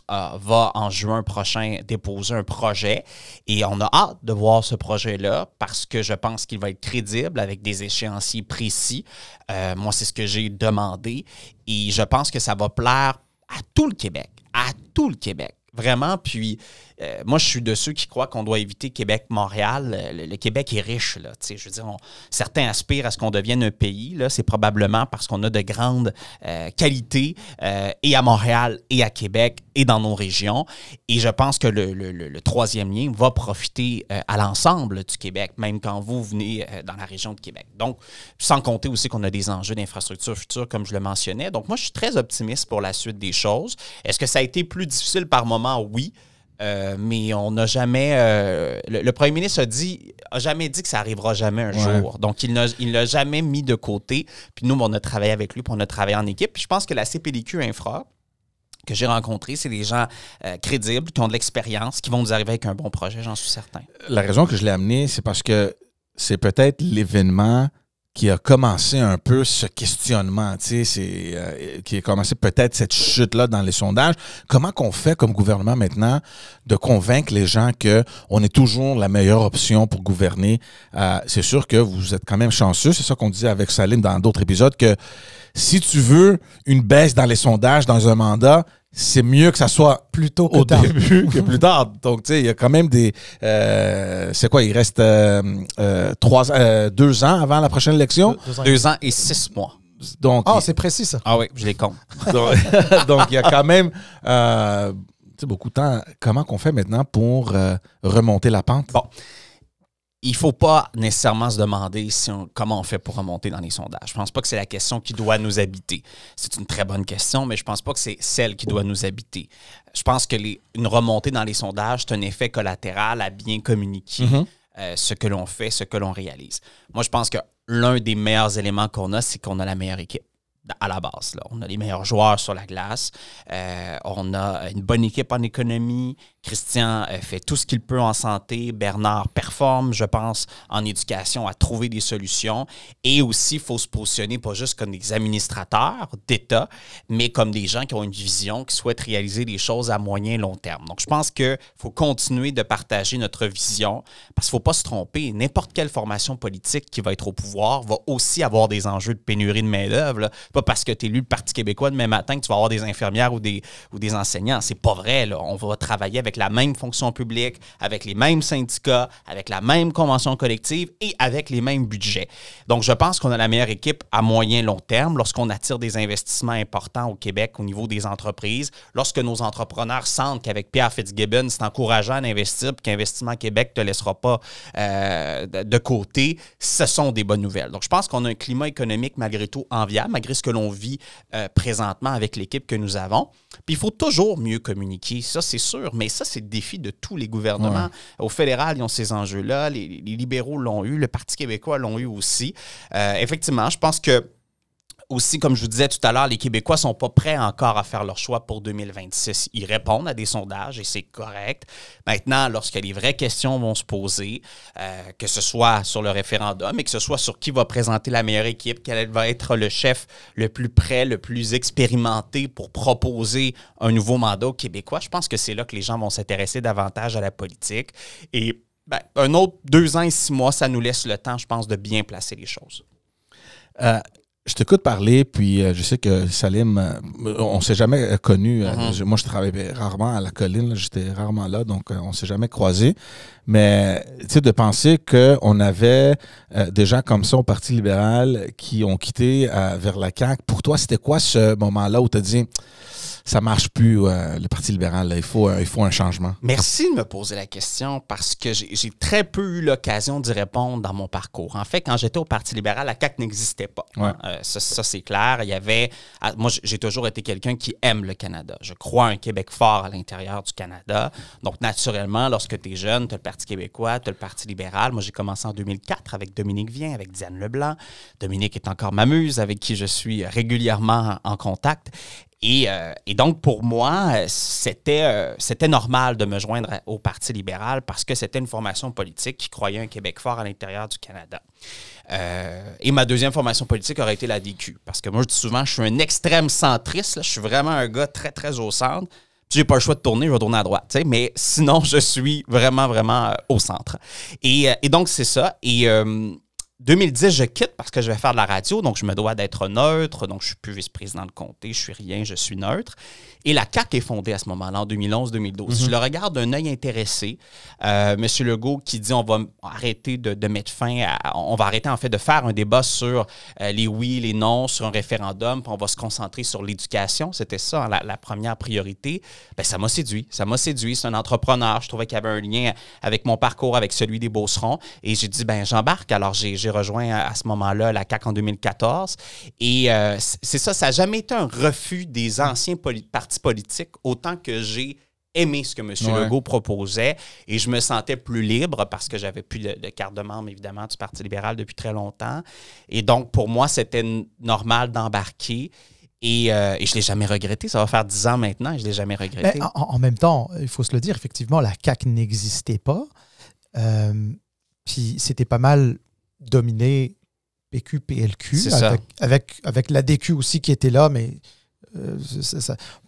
va en juin prochain déposer un projet et on a hâte de voir ce projet-là parce que je pense qu'il va être crédible avec des échéanciers précis. Moi, c'est ce que j'ai demandé et je pense que ça va plaire à tout le Québec, Vraiment, puis moi, je suis de ceux qui croient qu'on doit éviter Québec-Montréal. Le Québec est riche, là. Je veux dire, certains aspirent à ce qu'on devienne un pays. Là, c'est probablement parce qu'on a de grandes qualités et à Montréal et à Québec et dans nos régions. Et je pense que le troisième lien va profiter à l'ensemble du Québec, même quand vous venez dans la région de Québec. Donc, sans compter aussi qu'on a des enjeux d'infrastructure future, comme je le mentionnais. Donc, moi, je suis très optimiste pour la suite des choses. Est-ce que ça a été plus difficile par moment? Oui. Mais on n'a jamais... le premier ministre a jamais dit que ça arrivera jamais un jour. Donc, il ne l'a jamais mis de côté. Puis nous, on a travaillé avec lui, puis on a travaillé en équipe. Puis je pense que la CPLQ Infra que j'ai rencontré, c'est des gens crédibles, qui ont de l'expérience, qui vont nous arriver avec un bon projet, j'en suis certain. La raison que je l'ai amené, c'est parce que c'est peut-être l'événement qui a commencé un peu ce questionnement, tu sais, qui a commencé peut-être cette chute-là dans les sondages. Comment qu'on fait comme gouvernement maintenant de convaincre les gens qu'on est toujours la meilleure option pour gouverner? C'est sûr que vous êtes quand même chanceux, c'est ça qu'on disait avec Salim dans d'autres épisodes, que si tu veux une baisse dans les sondages dans un mandat, c'est mieux que ça soit plus tôt que au tard. début que plus tard. Donc, tu sais, il y a quand même des... c'est quoi, il reste 2 ans avant la prochaine élection? 2 ans et 6 mois. Donc, c'est précis, ça. Ah oui, je les compte. Donc, il y a quand même beaucoup de temps. Comment qu'on fait maintenant pour remonter la pente? Bon. Il ne faut pas nécessairement se demander comment on fait pour remonter dans les sondages. Je ne pense pas que c'est la question qui doit nous habiter. C'est une très bonne question, mais je ne pense pas que c'est celle qui doit nous habiter. Je pense que une remontée dans les sondages, c'est un effet collatéral à bien communiquer ce que l'on fait, ce que l'on réalise. Moi, je pense que l'un des meilleurs éléments qu'on a, c'est qu'on a la meilleure équipe. À la base, là. On a les meilleurs joueurs sur la glace. On a une bonne équipe en économie. Christian fait tout ce qu'il peut en santé. Bernard performe, je pense, en éducation à trouver des solutions. Et aussi, il faut se positionner pas juste comme des administrateurs d'État, mais comme des gens qui ont une vision, qui souhaitent réaliser des choses à moyen et long terme. Donc, je pense qu'il faut continuer de partager notre vision parce qu'il ne faut pas se tromper. N'importe quelle formation politique qui va être au pouvoir va aussi avoir des enjeux de pénurie de main-d'œuvre. Pas parce que tu es élu le Parti québécois demain matin que tu vas avoir des infirmières ou des enseignants. C'est pas vrai, là. On va travailler avec avec la même fonction publique, avec les mêmes syndicats, avec la même convention collective et avec les mêmes budgets. Donc, je pense qu'on a la meilleure équipe à moyen long terme lorsqu'on attire des investissements importants au Québec au niveau des entreprises, lorsque nos entrepreneurs sentent qu'avec Pierre Fitzgibbon, c'est encourageant d'investir et qu'Investissement Québec ne te laissera pas de côté, ce sont des bonnes nouvelles. Donc, je pense qu'on a un climat économique malgré tout enviable, malgré ce que l'on vit présentement avec l'équipe que nous avons. Puis, il faut toujours mieux communiquer, ça, c'est sûr, mais ça, c'est le défi de tous les gouvernements. Ouais. Au fédéral, ils ont ces enjeux-là, les libéraux l'ont eu, le Parti québécois l'ont eu aussi. Effectivement, je pense que aussi, comme je vous disais tout à l'heure, les Québécois ne sont pas prêts encore à faire leur choix pour 2026. Ils répondent à des sondages et c'est correct. Maintenant, lorsque les vraies questions vont se poser, que ce soit sur le référendum et que ce soit sur qui va présenter la meilleure équipe, quel va être le chef le plus prêt, le plus expérimenté pour proposer un nouveau mandat aux Québécois, je pense que c'est là que les gens vont s'intéresser davantage à la politique. Et un autre 2 ans et 6 mois, ça nous laisse le temps, je pense, de bien placer les choses. Je t'écoute parler, puis je sais que Salim, on ne s'est jamais connus. Moi, je travaillais rarement à la colline, j'étais rarement là, donc on ne s'est jamais croisés. Mais tu sais, de penser qu'on avait des gens comme ça au Parti libéral qui ont quitté vers la CAQ, pour toi, c'était quoi ce moment-là où tu as dit ça marche plus, le Parti libéral, là, il faut un changement? Merci de me poser la question parce que j'ai très peu eu l'occasion d'y répondre dans mon parcours. En fait, quand j'étais au Parti libéral, la CAQ n'existait pas. Ouais. Ça, c'est clair. Il y avait, moi, j'ai toujours été quelqu'un qui aime le Canada. Je crois à un Québec fort à l'intérieur du Canada. Donc, naturellement, lorsque tu es jeune, tu as le Parti québécois, tu as le Parti libéral. Moi, j'ai commencé en 2004 avec Dominique Vien, avec Diane Leblanc. Dominique est encore ma muse, avec qui je suis régulièrement en contact. Et donc, pour moi, c'était normal de me joindre au Parti libéral parce que c'était une formation politique qui croyait un Québec fort à l'intérieur du Canada. Et ma deuxième formation politique aurait été la DQ. Parce que moi, je dis souvent, je suis un extrême centriste. Là, je suis vraiment un gars très, très au centre. Puis j'ai pas le choix de tourner, je vais tourner à droite. T'sais, mais sinon, je suis vraiment, vraiment au centre. Et donc, c'est ça. Et 2010, je quitte parce que je vais faire de la radio, donc je me dois d'être neutre, donc je ne suis plus vice-président de comté, je suis rien, je suis neutre. Et la CAQ est fondée à ce moment-là, en 2011-2012. Je le regarde d'un œil intéressé. M. Legault qui dit on va arrêter de mettre fin à... On va arrêter en fait de faire un débat sur les oui, les non, sur un référendum, puis on va se concentrer sur l'éducation. C'était ça, la première priorité. Bien, ça m'a séduit. Ça m'a séduit. C'est un entrepreneur. Je trouvais qu'il y avait un lien avec mon parcours, avec celui des Beaucerons. Et j'ai dit, ben j'embarque. Alors, j'ai rejoint à ce moment-là la CAQ en 2014. Et c'est ça, ça n'a jamais été un refus des anciens partis politiques, autant que j'ai aimé ce que M. Legault proposait et je me sentais plus libre parce que j'avais plus de carte de membre, évidemment, du Parti libéral depuis très longtemps. Et donc, pour moi, c'était normal d'embarquer. Et je ne l'ai jamais regretté. Ça va faire 10 ans maintenant et je ne l'ai jamais regretté. Mais en même temps, il faut se le dire, effectivement, la CAQ n'existait pas. Puis c'était pas mal dominé PQ, PLQ, avec la DQ aussi qui était là, mais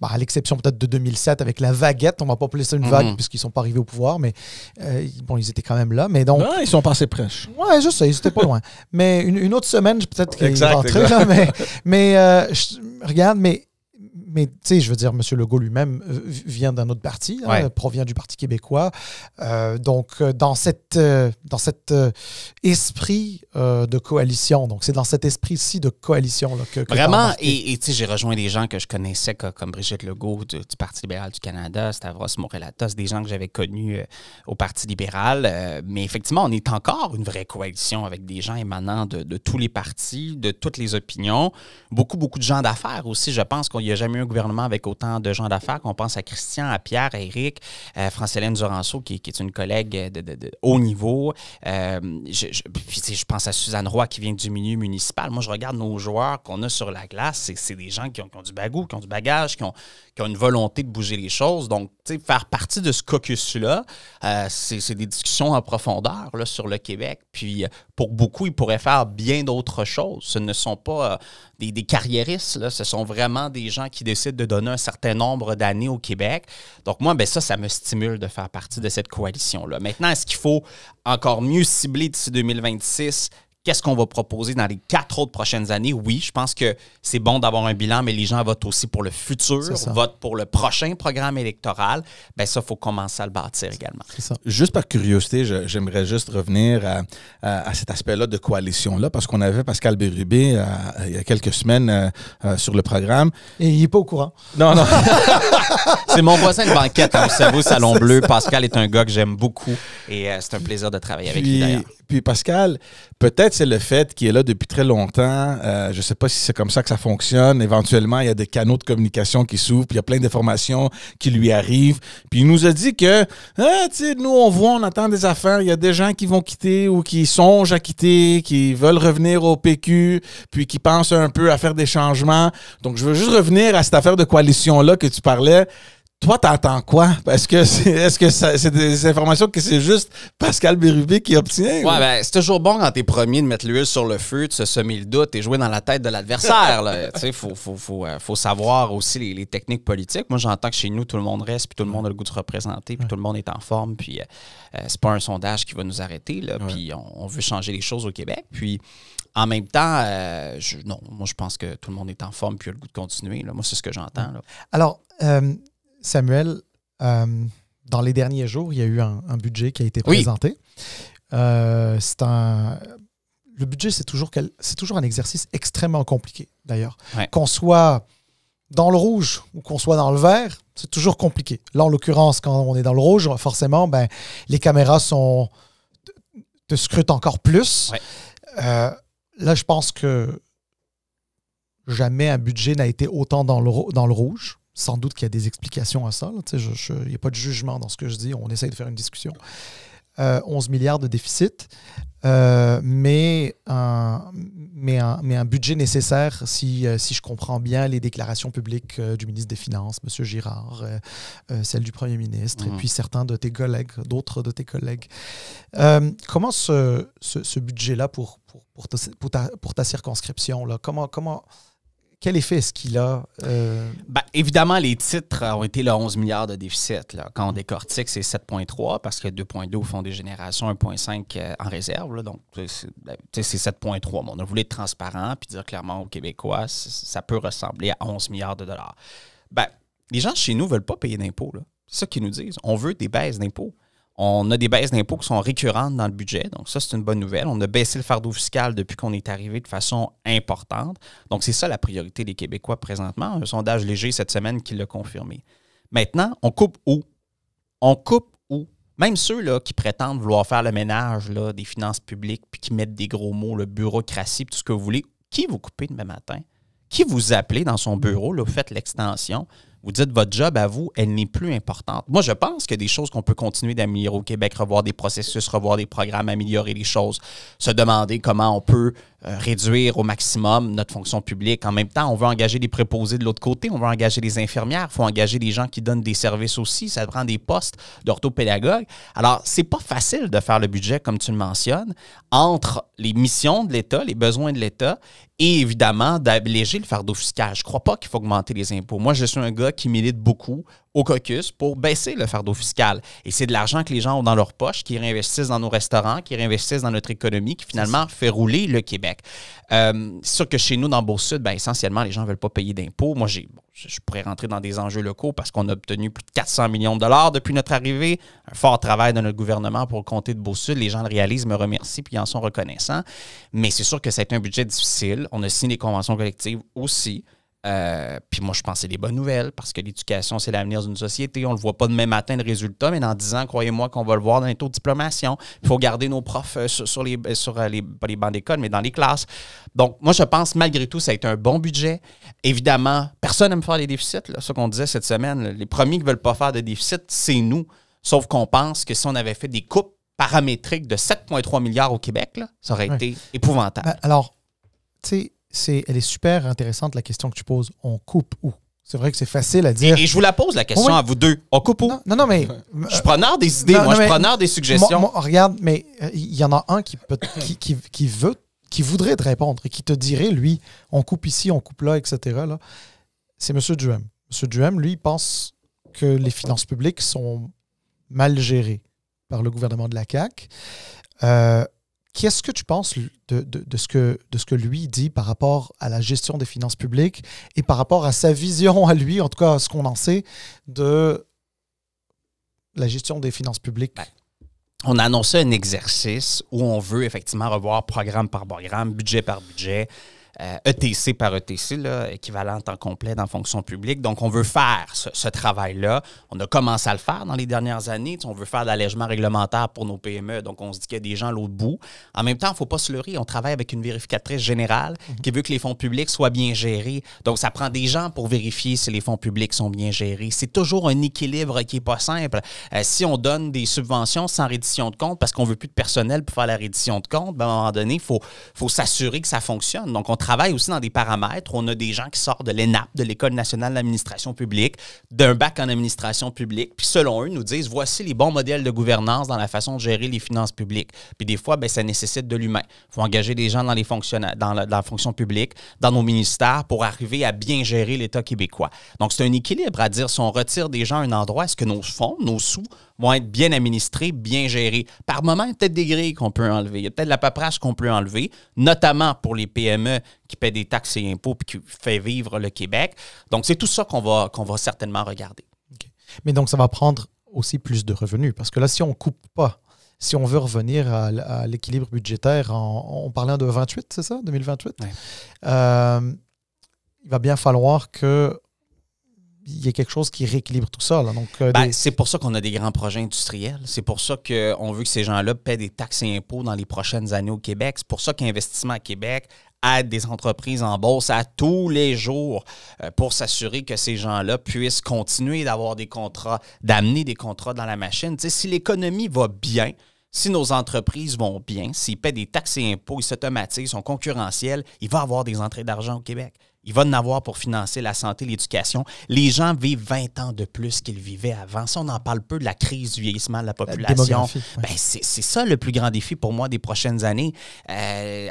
à l'exception peut-être de 2007 avec la vaguette, on ne va pas appeler ça une vague puisqu'ils ne sont pas arrivés au pouvoir, mais bon, ils étaient quand même là. Mais donc, non, ils sont passés prêches. Oui, je sais, ils n'étaient pas loin. Mais une autre semaine, peut-être qu'ils rentraient là, regarde, mais tu sais, je veux dire, M. Legault lui-même vient d'un autre parti, provient du Parti québécois. Donc, dans cet esprit de coalition, donc c'est dans cet esprit-ci de coalition là, que vraiment, et tu sais, j'ai rejoint des gens que je connaissais comme Brigitte Legault du Parti libéral du Canada, Stavros Morelatos, des gens que j'avais connus au Parti libéral. Mais effectivement, on est encore une vraie coalition avec des gens émanant de tous les partis, de toutes les opinions. Beaucoup de gens d'affaires aussi. Je pense qu'il n'y a jamais eu un gouvernement avec autant de gens d'affaires, qu'on pense à Christian, à Pierre, à Éric, France-Hélène Duranceau, qui est une collègue de haut niveau. Je pense à Suzanne Roy, qui vient du milieu municipal. Moi, je regarde nos joueurs qu'on a sur la glace. C'est des gens qui ont du bagou, qui ont du bagage, qui ont une volonté de bouger les choses. Donc, tu sais, faire partie de ce caucus-là, c'est des discussions en profondeur là, sur le Québec. Puis, pour beaucoup, ils pourraient faire bien d'autres choses. Ce ne sont pas des carriéristes, là. Ce sont vraiment des gens qui décident de donner un certain nombre d'années au Québec. Donc, moi, ça me stimule de faire partie de cette coalition-là. Maintenant, est-ce qu'il faut encore mieux cibler d'ici 2026 qu'est-ce qu'on va proposer dans les 4 autres prochaines années? Oui, je pense que c'est bon d'avoir un bilan, mais les gens votent aussi pour le futur, votent pour le prochain programme électoral. Bien, ça, il faut commencer à le bâtir également. C'est ça. Juste par curiosité, j'aimerais juste revenir à cet aspect-là de coalition-là, parce qu'on avait Pascal Bérubé il y a quelques semaines sur le programme. Et il n'est pas au courant. Non. C'est mon voisin de banquette, vous savez, au Salon Bleu. Pascal est un gars que j'aime beaucoup et c'est un plaisir de travailler avec lui d'ailleurs. Puis Pascal, peut-être c'est le fait qu'il est là depuis très longtemps. Je ne sais pas si c'est comme ça que ça fonctionne. Éventuellement, il y a des canaux de communication qui s'ouvrent, puis il y a plein d'informations qui lui arrivent. Puis il nous a dit que, nous, on voit, on attend des affaires. Il y a des gens qui vont quitter ou qui songent à quitter, qui veulent revenir au PQ, puis qui pensent un peu à faire des changements. Donc, je veux juste revenir à cette affaire de coalition-là que tu parlais. Toi, t'entends quoi? Est-ce que c'est des informations que c'est juste Pascal Bérubé qui obtient? Ouais, ben, c'est toujours bon quand t'es premier de mettre l'huile sur le feu, de se semer le doute et jouer dans la tête de l'adversaire. Tu sais, faut savoir aussi les techniques politiques. Moi, j'entends que chez nous, tout le monde reste, puis tout le monde a le goût de se représenter, puis tout le monde est en forme, puis c'est pas un sondage qui va nous arrêter, là, puis on veut changer les choses au Québec. Puis en même temps, moi, je pense que tout le monde est en forme, puis a le goût de continuer. Là. Moi, c'est ce que j'entends. Là. Alors, Samuel, dans les derniers jours, il y a eu un budget qui a été présenté. Le budget, c'est toujours un exercice extrêmement compliqué, d'ailleurs. Ouais. Qu'on soit dans le rouge ou qu'on soit dans le vert, c'est toujours compliqué. Là, en l'occurrence, quand on est dans le rouge, forcément, les caméras te scrutent encore plus. Ouais. Là, je pense que jamais un budget n'a été autant dans le rouge. Sans doute qu'il y a des explications à ça. Il n'y a pas de jugement dans ce que je dis. On essaye de faire une discussion. 11 milliards de déficit, mais un budget nécessaire si je comprends bien les déclarations publiques du ministre des Finances, M. Girard, celles du Premier ministre, et puis certains de tes collègues, d'autres de tes collègues. Comment ce budget-là pour ta circonscription, là, quel effet est-ce qu'il a? Évidemment, les titres ont été le 11 milliards de déficit. Là. Quand on décortique, c'est 7,3 parce que 2,2 au fonds des générations, 1,5 en réserve. Là. Donc, c'est 7,3. On a voulu être transparent puis dire clairement aux Québécois, ça peut ressembler à 11 milliards de dollars. Les gens chez nous ne veulent pas payer d'impôts. Là. C'est ça qu'ils nous disent. On veut des baisses d'impôts. On a des baisses d'impôts qui sont récurrentes dans le budget. Donc, ça, c'est une bonne nouvelle. On a baissé le fardeau fiscal depuis qu'on est arrivé de façon importante. Donc, c'est ça la priorité des Québécois présentement. Un sondage léger cette semaine qui l'a confirmé. Maintenant, on coupe où? On coupe où? Même ceux là, qui prétendent vouloir faire le ménage là, des finances publiques puis qui mettent des gros mots, le bureaucratie, tout ce que vous voulez, qui vous coupez demain matin? Qui vous appelez dans son bureau, là, vous faites l'extension, vous dites votre job à vous, elle n'est plus importante. Moi, je pense qu'il y a des choses qu'on peut continuer d'améliorer au Québec, revoir des processus, revoir des programmes, améliorer les choses, se demander comment on peut réduire au maximum notre fonction publique. En même temps, on veut engager des préposés de l'autre côté, on veut engager des infirmières, il faut engager des gens qui donnent des services aussi, ça prend des postes d'orthopédagogues. Alors, c'est pas facile de faire le budget, comme tu le mentionnes, entre les missions de l'État, les besoins de l'État et évidemment d'alléger le fardeau fiscal. Je ne crois pas qu'il faut augmenter les impôts. Moi, je suis un gars qui milite beaucoup au caucus pour baisser le fardeau fiscal. Et c'est de l'argent que les gens ont dans leur poche, qui réinvestissent dans nos restaurants, qui réinvestissent dans notre économie, qui finalement fait rouler le Québec. C'est sûr que chez nous, dans Beau-Sud, essentiellement, les gens ne veulent pas payer d'impôts. Moi, je pourrais rentrer dans des enjeux locaux parce qu'on a obtenu plus de 400 millions de dollars depuis notre arrivée. Un fort travail de notre gouvernement pour le comté de Beau-Sud. Les gens le réalisent, me remercient, puis ils en sont reconnaissants. Mais c'est sûr que ça a été un budget difficile. On a signé des conventions collectives aussi. Puis moi, je pense que c'est des bonnes nouvelles parce que l'éducation, c'est l'avenir d'une société. On ne le voit pas demain matin, le résultat, mais dans 10 ans, croyez-moi qu'on va le voir dans les taux de diplomation. Il faut garder nos profs pas les bancs d'école, mais dans les classes. Donc, moi, je pense malgré tout, ça a été un bon budget. Évidemment, personne n'aime faire des déficits. C'est ça qu'on disait cette semaine. Les premiers qui ne veulent pas faire de déficit, c'est nous. Sauf qu'on pense que si on avait fait des coupes paramétriques de 7,3 milliards au Québec, là, ça aurait été épouvantable. Alors, tu sais, elle est super intéressante, la question que tu poses. On coupe où? C'est vrai que c'est facile à dire. Et je vous la pose, la question à vous deux. On coupe où? Non, mais... Je suis preneur des idées. Je suis preneur des suggestions. Regarde, mais il y en a un qui voudrait te répondre et qui te dirait, lui, on coupe ici, on coupe là, etc. Là. C'est M. Duhem. M. Duhem, lui, pense que les finances publiques sont mal gérées par le gouvernement de la CAQ. Qu'est-ce que tu penses de ce que lui dit par rapport à la gestion des finances publiques et par rapport à sa vision à lui, en tout cas ce qu'on en sait, de la gestion des finances publiques? On a annoncé un exercice où on veut effectivement revoir programme par programme, budget par budget, ETC par ETC, là, équivalent temps complet dans la fonction publique. Donc, on veut faire ce travail-là. On a commencé à le faire dans les dernières années. On veut faire de l'allègement réglementaire pour nos PME. Donc, on se dit qu'il y a des gens à l'autre bout. En même temps, il ne faut pas se leurrer. On travaille avec une vérificatrice générale qui veut que les fonds publics soient bien gérés. Donc, ça prend des gens pour vérifier si les fonds publics sont bien gérés. C'est toujours un équilibre qui n'est pas simple. Si on donne des subventions sans reddition de compte parce qu'on ne veut plus de personnel pour faire la reddition de compte, ben, à un moment donné, il faut s'assurer que ça fonctionne. Donc, on travaille aussi dans des paramètres où on a des gens qui sortent de l'ENAP, de l'École nationale de l'administration publique, d'un bac en administration publique, puis selon eux, nous disent voici les bons modèles de gouvernance dans la façon de gérer les finances publiques. Puis des fois, ben, ça nécessite de l'humain. Il faut engager des gens dans la fonction publique, dans nos ministères, pour arriver à bien gérer l'État québécois. Donc, c'est un équilibre à dire si on retire des gens à un endroit, est-ce que nos fonds, nos sous, vont être bien administrés, bien gérés. Par moment, il y a peut-être des grilles qu'on peut enlever. Il y a peut-être de la paperasse qu'on peut enlever, notamment pour les PME qui paient des taxes et impôts et qui fait vivre le Québec. Donc, c'est tout ça qu'on va certainement regarder. Okay. Mais donc, ça va prendre aussi plus de revenus. Parce que là, si on ne coupe pas, si on veut revenir à l'équilibre budgétaire, on parlait de 28, c'est ça, 2028? Ouais. Il va bien falloir que il y a quelque chose qui rééquilibre tout ça. Là. Donc, c'est pour ça qu'on a des grands projets industriels. C'est pour ça qu'on veut que ces gens-là paient des taxes et impôts dans les prochaines années au Québec. C'est pour ça qu'Investissement Québec aide des entreprises en bourse à tous les jours pour s'assurer que ces gens-là puissent continuer d'avoir des contrats, d'amener des contrats dans la machine. Tu sais, si l'économie va bien, si nos entreprises vont bien, s'ils paient des taxes et impôts, ils s'automatisent, sont concurrentiels, il va y avoir des entrées d'argent au Québec. Il va en avoir pour financer la santé, l'éducation. Les gens vivent 20 ans de plus qu'ils vivaient avant. Ça, on en parle peu de la crise du vieillissement de la population. Ouais. Ben, c'est ça le plus grand défi pour moi des prochaines années.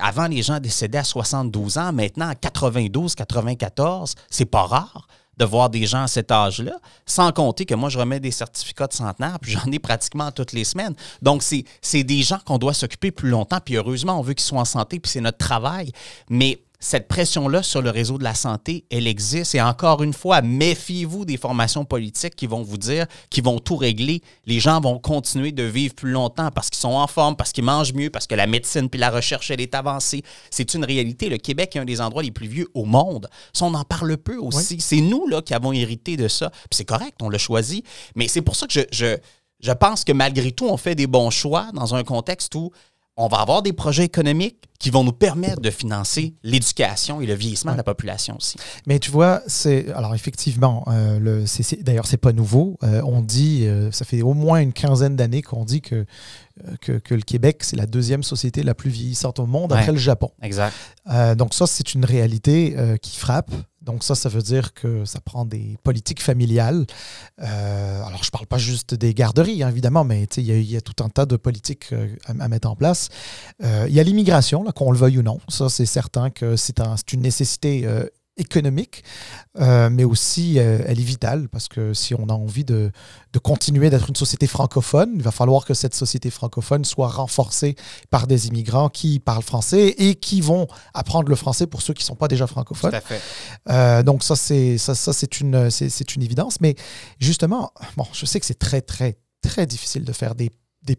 Avant, les gens décédaient à 72 ans. Maintenant, à 92, 94, c'est pas rare de voir des gens à cet âge-là, sans compter que moi, je remets des certificats de centenaire, puis j'en ai pratiquement toutes les semaines. Donc, c'est des gens qu'on doit s'occuper plus longtemps, puis heureusement, on veut qu'ils soient en santé, puis c'est notre travail. Mais cette pression-là sur le réseau de la santé, elle existe. Et encore une fois, méfiez-vous des formations politiques qui vont vous dire qu'ils vont tout régler. Les gens vont continuer de vivre plus longtemps parce qu'ils sont en forme, parce qu'ils mangent mieux, parce que la médecine puis la recherche, elle est avancée. C'est une réalité. Le Québec est un des endroits les plus vieux au monde. Ça, on en parle peu aussi. Oui. C'est nous là, qui avons hérité de ça. Puis c'est correct, on l'a choisi. Mais c'est pour ça que je pense que malgré tout, on fait des bons choix dans un contexte où on va avoir des projets économiques qui vont nous permettre de financer l'éducation et le vieillissement de la population aussi. Mais tu vois, alors effectivement, d'ailleurs, c'est pas nouveau. On dit, ça fait au moins une quinzaine d'années qu'on dit que le Québec, c'est la deuxième société la plus vieillissante au monde après le Japon. Exact. Donc ça, c'est une réalité qui frappe. Donc ça veut dire que ça prend des politiques familiales. Alors, je ne parle pas juste des garderies, hein, évidemment, mais il y a tout un tas de politiques à mettre en place. Il y a l'immigration, là, qu'on le veuille ou non. Ça, c'est certain que c'est une nécessité économique, mais aussi elle est vitale parce que si on a envie de continuer d'être une société francophone, il va falloir que cette société francophone soit renforcée par des immigrants qui parlent français et qui vont apprendre le français pour ceux qui ne sont pas déjà francophones. Tout à fait. Donc ça c'est une évidence, mais justement, bon, je sais que c'est très, très, très difficile de faire des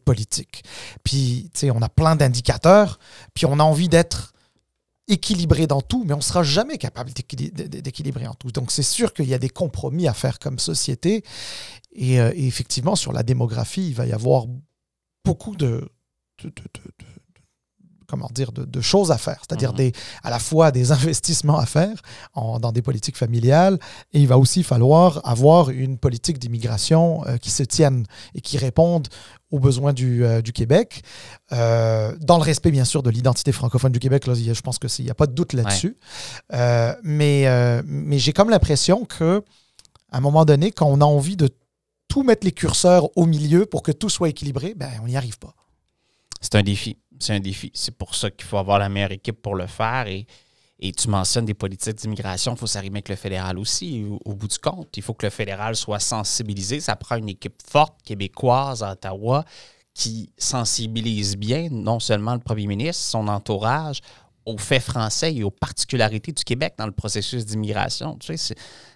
politiques. Puis, tu sais, on a plein d'indicateurs, puis on a envie d'être équilibré dans tout, mais on ne sera jamais capable d'équilibrer en tout. Donc, c'est sûr qu'il y a des compromis à faire comme société. Et effectivement, sur la démographie, il va y avoir beaucoup de choses à faire, c'est-à-dire à la fois des investissements à faire dans des politiques familiales, et il va aussi falloir avoir une politique d'immigration qui se tienne et qui réponde aux besoins du Québec, dans le respect, bien sûr, de l'identité francophone du Québec. Là, je pense qu'il n'y a pas de doute là-dessus. Ouais. Mais j'ai comme l'impression qu'à un moment donné, quand on a envie de tout mettre les curseurs au milieu pour que tout soit équilibré, ben, on n'y arrive pas. C'est un défi. C'est un défi. C'est pour ça qu'il faut avoir la meilleure équipe pour le faire. Et tu mentionnes des politiques d'immigration, il faut s'arrimer avec le fédéral aussi. Au bout du compte, il faut que le fédéral soit sensibilisé. Ça prend une équipe forte, québécoise, à Ottawa, qui sensibilise bien non seulement le premier ministre, son entourage, aux faits français et aux particularités du Québec dans le processus d'immigration. Tu sais,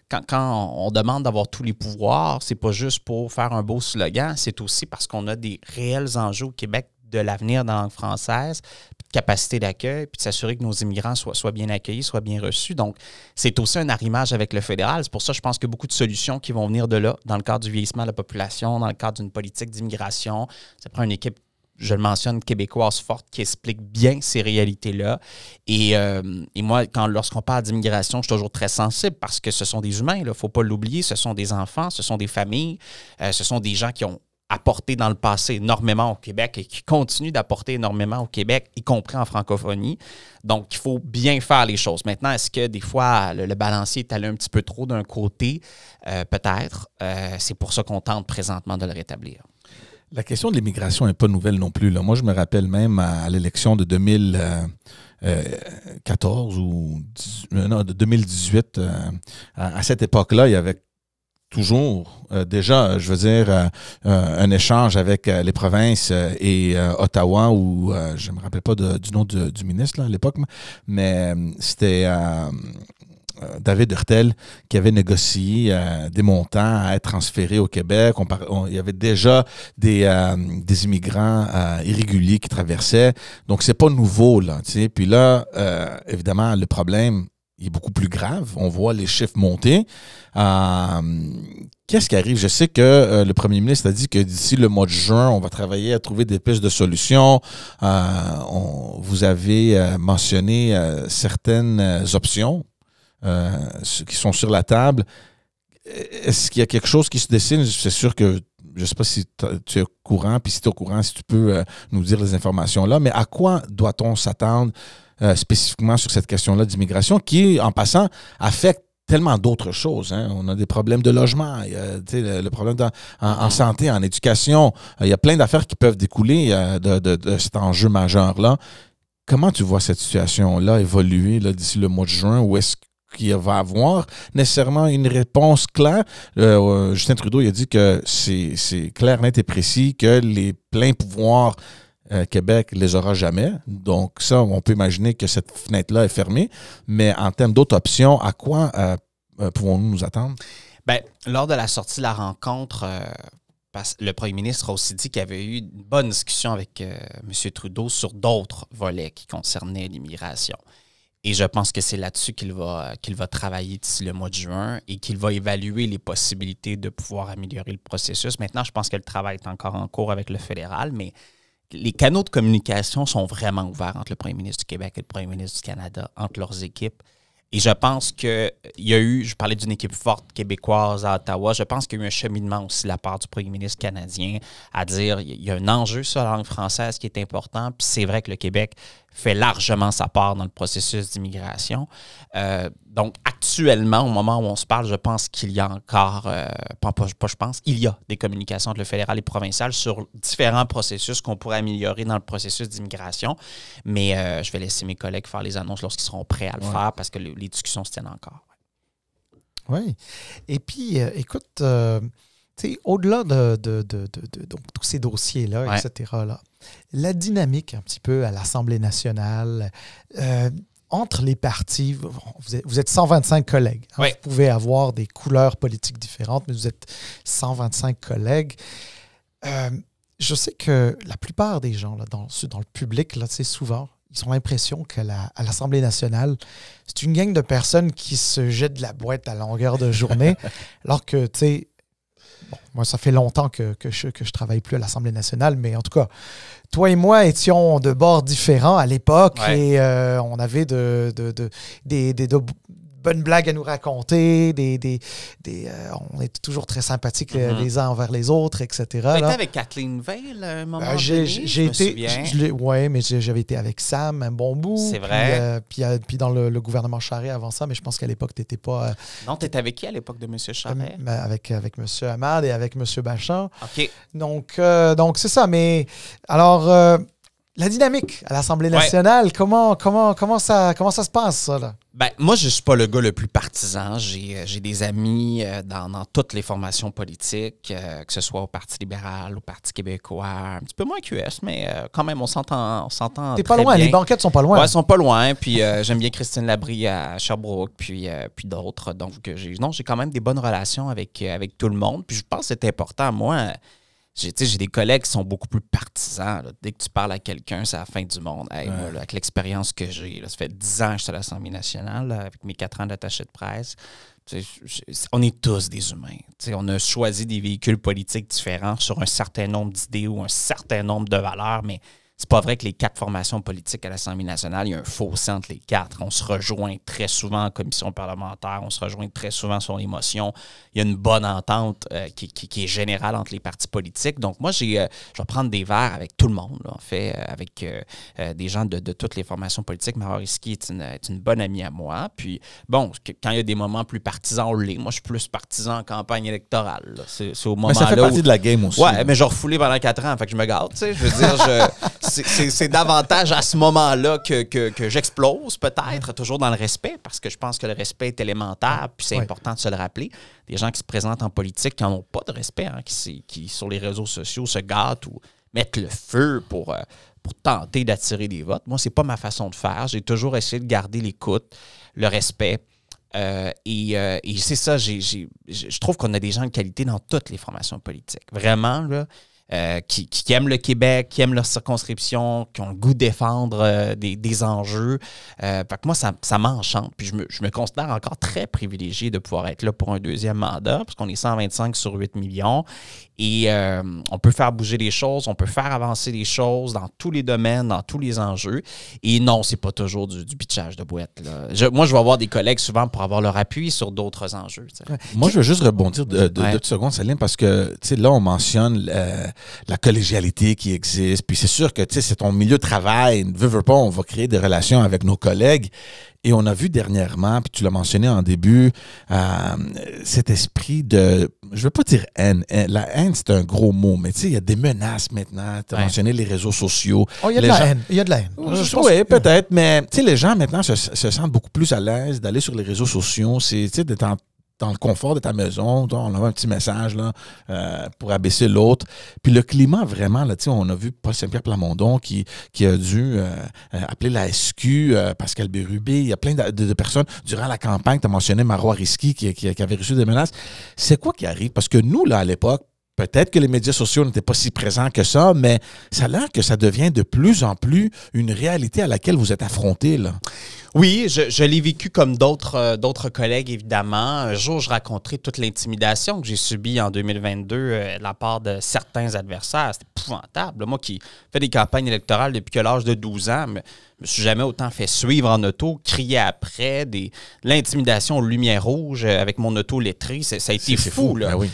quand on demande d'avoir tous les pouvoirs, c'est pas juste pour faire un beau slogan, c'est aussi parce qu'on a des réels enjeux au Québec de l'avenir dans la langue française, puis de capacité d'accueil, puis de s'assurer que nos immigrants soient bien accueillis, soient bien reçus. Donc, c'est aussi un arrimage avec le fédéral. C'est pour ça que je pense que beaucoup de solutions qui vont venir de là, dans le cadre du vieillissement de la population, dans le cadre d'une politique d'immigration. Ça prend une équipe, je le mentionne, québécoise forte qui explique bien ces réalités-là. Et moi, lorsqu'on parle d'immigration, je suis toujours très sensible parce que ce sont des humains, il ne faut pas l'oublier. Ce sont des enfants, ce sont des familles, ce sont des gens qui ont apporté dans le passé énormément au Québec et qui continuent d'apporter énormément au Québec, y compris en francophonie. Donc, il faut bien faire les choses. Maintenant, est-ce que des fois, le balancier est allé un petit peu trop d'un côté? Peut-être. C'est pour ça qu'on tente présentement de le rétablir. La question de l'immigration n'est pas nouvelle non plus. Là. Moi, je me rappelle même à l'élection de 2014 ou de 2018. À cette époque-là, il y avait toujours, déjà, je veux dire, un échange avec les provinces et Ottawa, où je ne me rappelle pas du nom du ministre là, à l'époque, mais c'était David Hurtel qui avait négocié des montants à être transférés au Québec. Il y avait déjà des immigrants irréguliers qui traversaient. Donc, c'est pas nouveau, là. Tu sais. Puis là, évidemment, le problème il est beaucoup plus grave. On voit les chiffres monter. Qu'est-ce qui arrive? Je sais que le premier ministre a dit que d'ici le mois de juin, on va travailler à trouver des pistes de solutions. Vous avez mentionné certaines options qui sont sur la table. Est-ce qu'il y a quelque chose qui se dessine? C'est sûr que je ne sais pas si tu es au courant, puis si tu es au courant, si tu peux nous dire les informations là, mais à quoi doit-on s'attendre spécifiquement sur cette question-là d'immigration qui, en passant, affecte tellement d'autres choses. Hein. On a des problèmes de logement, il y a, le problème en santé, en éducation. Il y a plein d'affaires qui peuvent découler de cet enjeu majeur-là. Comment tu vois cette situation-là évoluer là, d'ici le mois de juin? Ou est-ce qu'il va avoir nécessairement une réponse claire? Justin Trudeau il a dit que c'est clair, net et précis que les pleins pouvoirs Québec ne les aura jamais. Donc ça, on peut imaginer que cette fenêtre-là est fermée. Mais en termes d'autres options, à quoi pouvons-nous nous attendre? Bien, lors de la sortie de la rencontre, le premier ministre a aussi dit qu'il y avait eu une bonne discussion avec M. Trudeau sur d'autres volets qui concernaient l'immigration. Et je pense que c'est là-dessus qu'il va travailler d'ici le mois de juin et qu'il va évaluer les possibilités de pouvoir améliorer le processus. Maintenant, je pense que le travail est encore en cours avec le fédéral, mais les canaux de communication sont vraiment ouverts entre le premier ministre du Québec et le premier ministre du Canada, entre leurs équipes. Et je pense qu'il y a eu, je parlais d'une équipe forte québécoise à Ottawa, je pense qu'il y a eu un cheminement aussi de la part du premier ministre canadien à dire il y a un enjeu sur la langue française qui est important, puis c'est vrai que le Québec fait largement sa part dans le processus d'immigration. Donc, actuellement, au moment où on se parle, je pense qu'il y a encore, il y a des communications entre le fédéral et le provincial sur différents processus qu'on pourrait améliorer dans le processus d'immigration. Mais je vais laisser mes collègues faire les annonces lorsqu'ils seront prêts à le faire parce que les discussions se tiennent encore. Oui. Et puis, écoute, au-delà de donc, tous ces dossiers-là, etc., là, la dynamique un petit peu à l'Assemblée nationale, entre les partis, vous êtes 125 collègues. Hein, vous pouvez avoir des couleurs politiques différentes, mais vous êtes 125 collègues. Je sais que la plupart des gens là, dans le public, là, souvent, ils ont l'impression qu'à l'Assemblée nationale, c'est une gang de personnes qui se jettent de la boîte à longueur de journée, alors que, tu sais, bon, moi, ça fait longtemps que je travaille plus à l'Assemblée nationale, mais en tout cas, toi et moi étions de bords différents à l'époque et on avait des bonnes blagues à nous raconter, on était toujours très sympathiques les uns envers les autres, etc. Tu étais avec Kathleen Veil à un moment donné, je me souviens. Oui, mais j'avais été avec Sam un bon bout. C'est vrai. Puis dans le gouvernement Charest avant ça, mais je pense qu'à l'époque, tu n'étais pas... Non, tu étais avec qui à l'époque de M. Charest? Avec M. Hamad et avec M. Bachand. OK. Donc c'est ça. Mais alors... La dynamique à l'Assemblée nationale, comment ça se passe, ça, là? Ben, moi, je suis pas le gars le plus partisan. J'ai des amis dans toutes les formations politiques, que ce soit au Parti libéral, au Parti québécois, un petit peu moins QS, mais quand même, on s'entend T'es très pas loin, bien. les banquettes sont pas loin. Ouais, elles sont pas loin. Puis j'aime bien Christine Labrie à Sherbrooke, puis d'autres. Donc, j'ai quand même des bonnes relations avec tout le monde. Puis je pense que c'est important. Moi, j'ai des collègues qui sont beaucoup plus partisans. Là. Dès que tu parles à quelqu'un, c'est la fin du monde. Hey, moi, là, avec l'expérience que j'ai, là, ça fait 10 ans que je suis à l'Assemblée nationale, là, avec mes 4 ans d'attaché de presse. On est tous des humains. On a choisi des véhicules politiques différents sur un certain nombre d'idées ou un certain nombre de valeurs, mais c'est pas vrai que les 4 formations politiques à l'Assemblée nationale, il y a un fossé entre les 4. On se rejoint très souvent en commission parlementaire, on se rejoint très souvent sur les motions. Il y a une bonne entente qui est générale entre les partis politiques. Donc moi, je vais prendre des verres avec tout le monde, là, en fait, avec des gens de toutes les formations politiques. Marois Risky est une bonne amie à moi. Puis bon, quand il y a des moments plus partisans, on l'est. Moi, je suis plus partisan en campagne électorale. Là. C'est au moment-là. Mais ça fait partie de la game aussi. Ouais, mais j'ai refoulé pendant 4 ans, fait que je me gâte. Tu sais, je veux dire, c'est davantage à ce moment-là que j'explose, peut-être, toujours dans le respect, parce que je pense que le respect est élémentaire, puis c'est important de se le rappeler. Des gens qui se présentent en politique qui n'en ont pas de respect, hein, qui, sur les réseaux sociaux, se gâtent ou mettent le feu pour tenter d'attirer des votes. Moi, c'est pas ma façon de faire. J'ai toujours essayé de garder l'écoute, le respect. Et c'est ça, je trouve qu'on a des gens de qualité dans toutes les formations politiques. Vraiment, là. Qui aiment le Québec, qui aiment leur circonscription, qui ont le goût de défendre des enjeux. Fait que moi, ça m'enchante. Puis je me considère encore très privilégié de pouvoir être là pour un deuxième mandat, parce qu'on est 125 sur 8 millions. Et on peut faire bouger les choses, on peut faire avancer les choses dans tous les domaines, dans tous les enjeux. Et non, c'est pas toujours du pitchage de boîte. Là. Moi, je vais avoir des collègues souvent pour avoir leur appui sur d'autres enjeux. Ouais. Moi, je veux juste rebondir de 2 secondes, Salim, parce que là, on mentionne la collégialité qui existe. Puis c'est sûr que c'est ton milieu de travail. Veux pas, on va créer des relations avec nos collègues. Et on a vu dernièrement, puis tu l'as mentionné en début, cet esprit de, je ne veux pas dire haine. La haine, c'est un gros mot, mais tu sais, il y a des menaces maintenant. Tu as mentionné les réseaux sociaux. Oh, il y a de la haine. Il y a de la haine. Oui, peut-être, mais tu sais, les gens maintenant se sentent beaucoup plus à l'aise d'aller sur les réseaux sociaux. C'est, tu sais, d'être dans le confort de ta maison, on envoie un petit message là, pour abaisser l'autre. Puis le climat, vraiment, là, on a vu Paul Saint-Pierre Plamondon qui a dû appeler la SQ, Pascal Bérubé. Il y a plein de personnes. Durant la campagne, tu as mentionné Marois Risky qui avait reçu des menaces. C'est quoi qui arrive? Parce que nous, là, à l'époque, peut-être que les médias sociaux n'étaient pas si présents que ça, mais ça a l'air que ça devient de plus en plus une réalité à laquelle vous êtes affrontés, là. Oui, je l'ai vécu comme d'autres collègues, évidemment. Un jour, je raconterai toute l'intimidation que j'ai subie en 2022 de la part de certains adversaires. C'était épouvantable. Moi qui fais des campagnes électorales depuis que l'âge de 12 ans, je me suis jamais autant fait suivre en auto, crier après, l'intimidation aux lumières rouges avec mon auto lettrée. Ça a été fou. Là. Ben oui.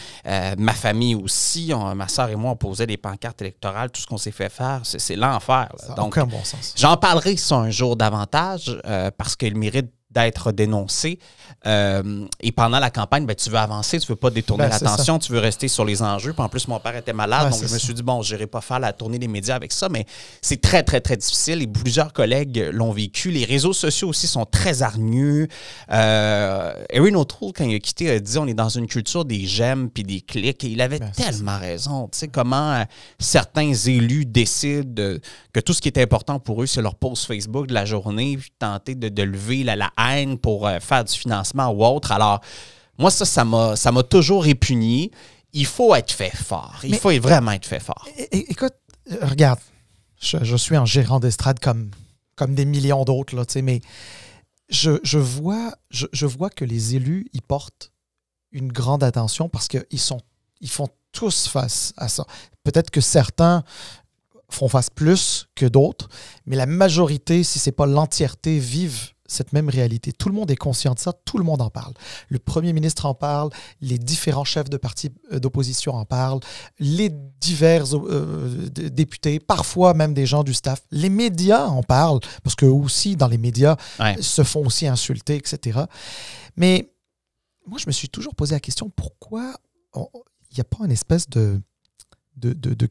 Ma famille aussi, ma soeur et moi, on posait des pancartes électorales. Tout ce qu'on s'est fait faire, c'est l'enfer. Ça n'a aucun bon sens. J'en parlerai ça un jour davantage parce qu'il mérite d'être dénoncé. Et pendant la campagne, tu veux avancer, tu veux pas détourner l'attention, tu veux rester sur les enjeux. Puis en plus, mon père était malade, donc je me suis dit, bon, je n'irai pas faire la tournée des médias avec ça, mais c'est très, très, très difficile et plusieurs collègues l'ont vécu. Les réseaux sociaux aussi sont très hargneux. Erin O'Toole, quand il a quitté, a dit, on est dans une culture des j'aime puis des clics. Et il avait tellement raison. Tu sais, comment certains élus décident que tout ce qui est important pour eux, c'est leur post Facebook de la journée, puis tenter de lever la haine pour faire du financement ou autre. Alors, moi, ça m'a toujours répugné. Il faut être fait fort. Il faut vraiment être fait fort. Écoute, regarde, je suis un gérant d'estrade comme des millions d'autres, là, mais je vois que les élus, ils portent une grande attention parce qu'ils font tous face à ça. Peut-être que certains font face plus que d'autres, mais la majorité, si ce n'est pas l'entièreté, vivent cette même réalité. Tout le monde est conscient de ça, tout le monde en parle. Le premier ministre en parle, les différents chefs de partis d'opposition en parlent, les divers députés, parfois même des gens du staff. Les médias en parlent, parce qu'eux aussi, dans les médias, se font aussi insulter, etc. Mais moi, je me suis toujours posé la question, pourquoi il n'y a pas une espèce de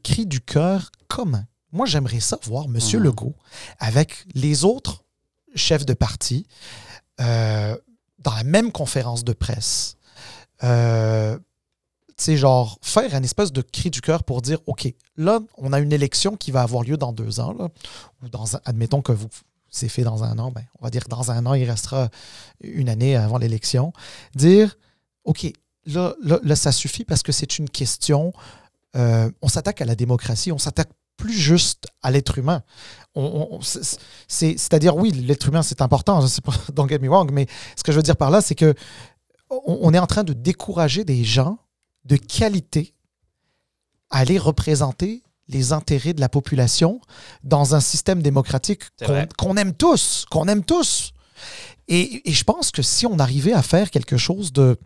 cri du cœur commun moi, j'aimerais ça voir M. Legault avec les autres chefs de parti dans la même conférence de presse. Tu sais, genre, faire un espèce de cri du cœur pour dire, OK, là, on a une élection qui va avoir lieu dans 2 ans, là, ou admettons que c'est fait dans 1 an, ben, on va dire que dans 1 an, il restera 1 année avant l'élection. Dire, OK, là, ça suffit parce que c'est une question, on s'attaque à la démocratie, on s'attaque plus juste à l'être humain. C'est-à-dire, oui, l'être humain, c'est important, je sais pas, don't get me wrong, mais ce que je veux dire par là, c'est que on est en train de décourager des gens de qualité à aller représenter les intérêts de la population dans un système démocratique qu'on aime tous, Et je pense que si on arrivait à faire quelque chose de,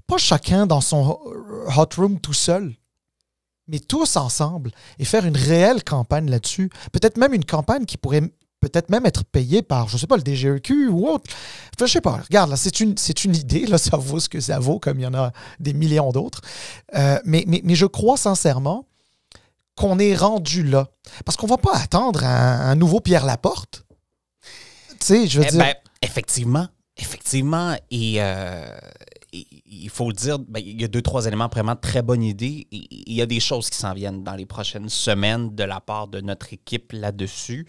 pas chacun dans son hot room tout seul, mais tous ensemble, et faire une réelle campagne là-dessus, peut-être même une campagne qui pourrait peut-être même être payée par, je ne sais pas, le DGEQ ou autre. Enfin, je sais pas, regarde, là, c'est une idée, là, ça vaut ce que ça vaut, comme il y en a des millions d'autres. Mais je crois sincèrement qu'on est rendu là. Parce qu'on ne va pas attendre un nouveau Pierre Laporte. Tu sais, je veux dire... Ben, effectivement, et il faut le dire, ben, il y a 2-3 éléments vraiment de très bonne idée. Il y a des choses qui s'en viennent dans les prochaines semaines de la part de notre équipe là-dessus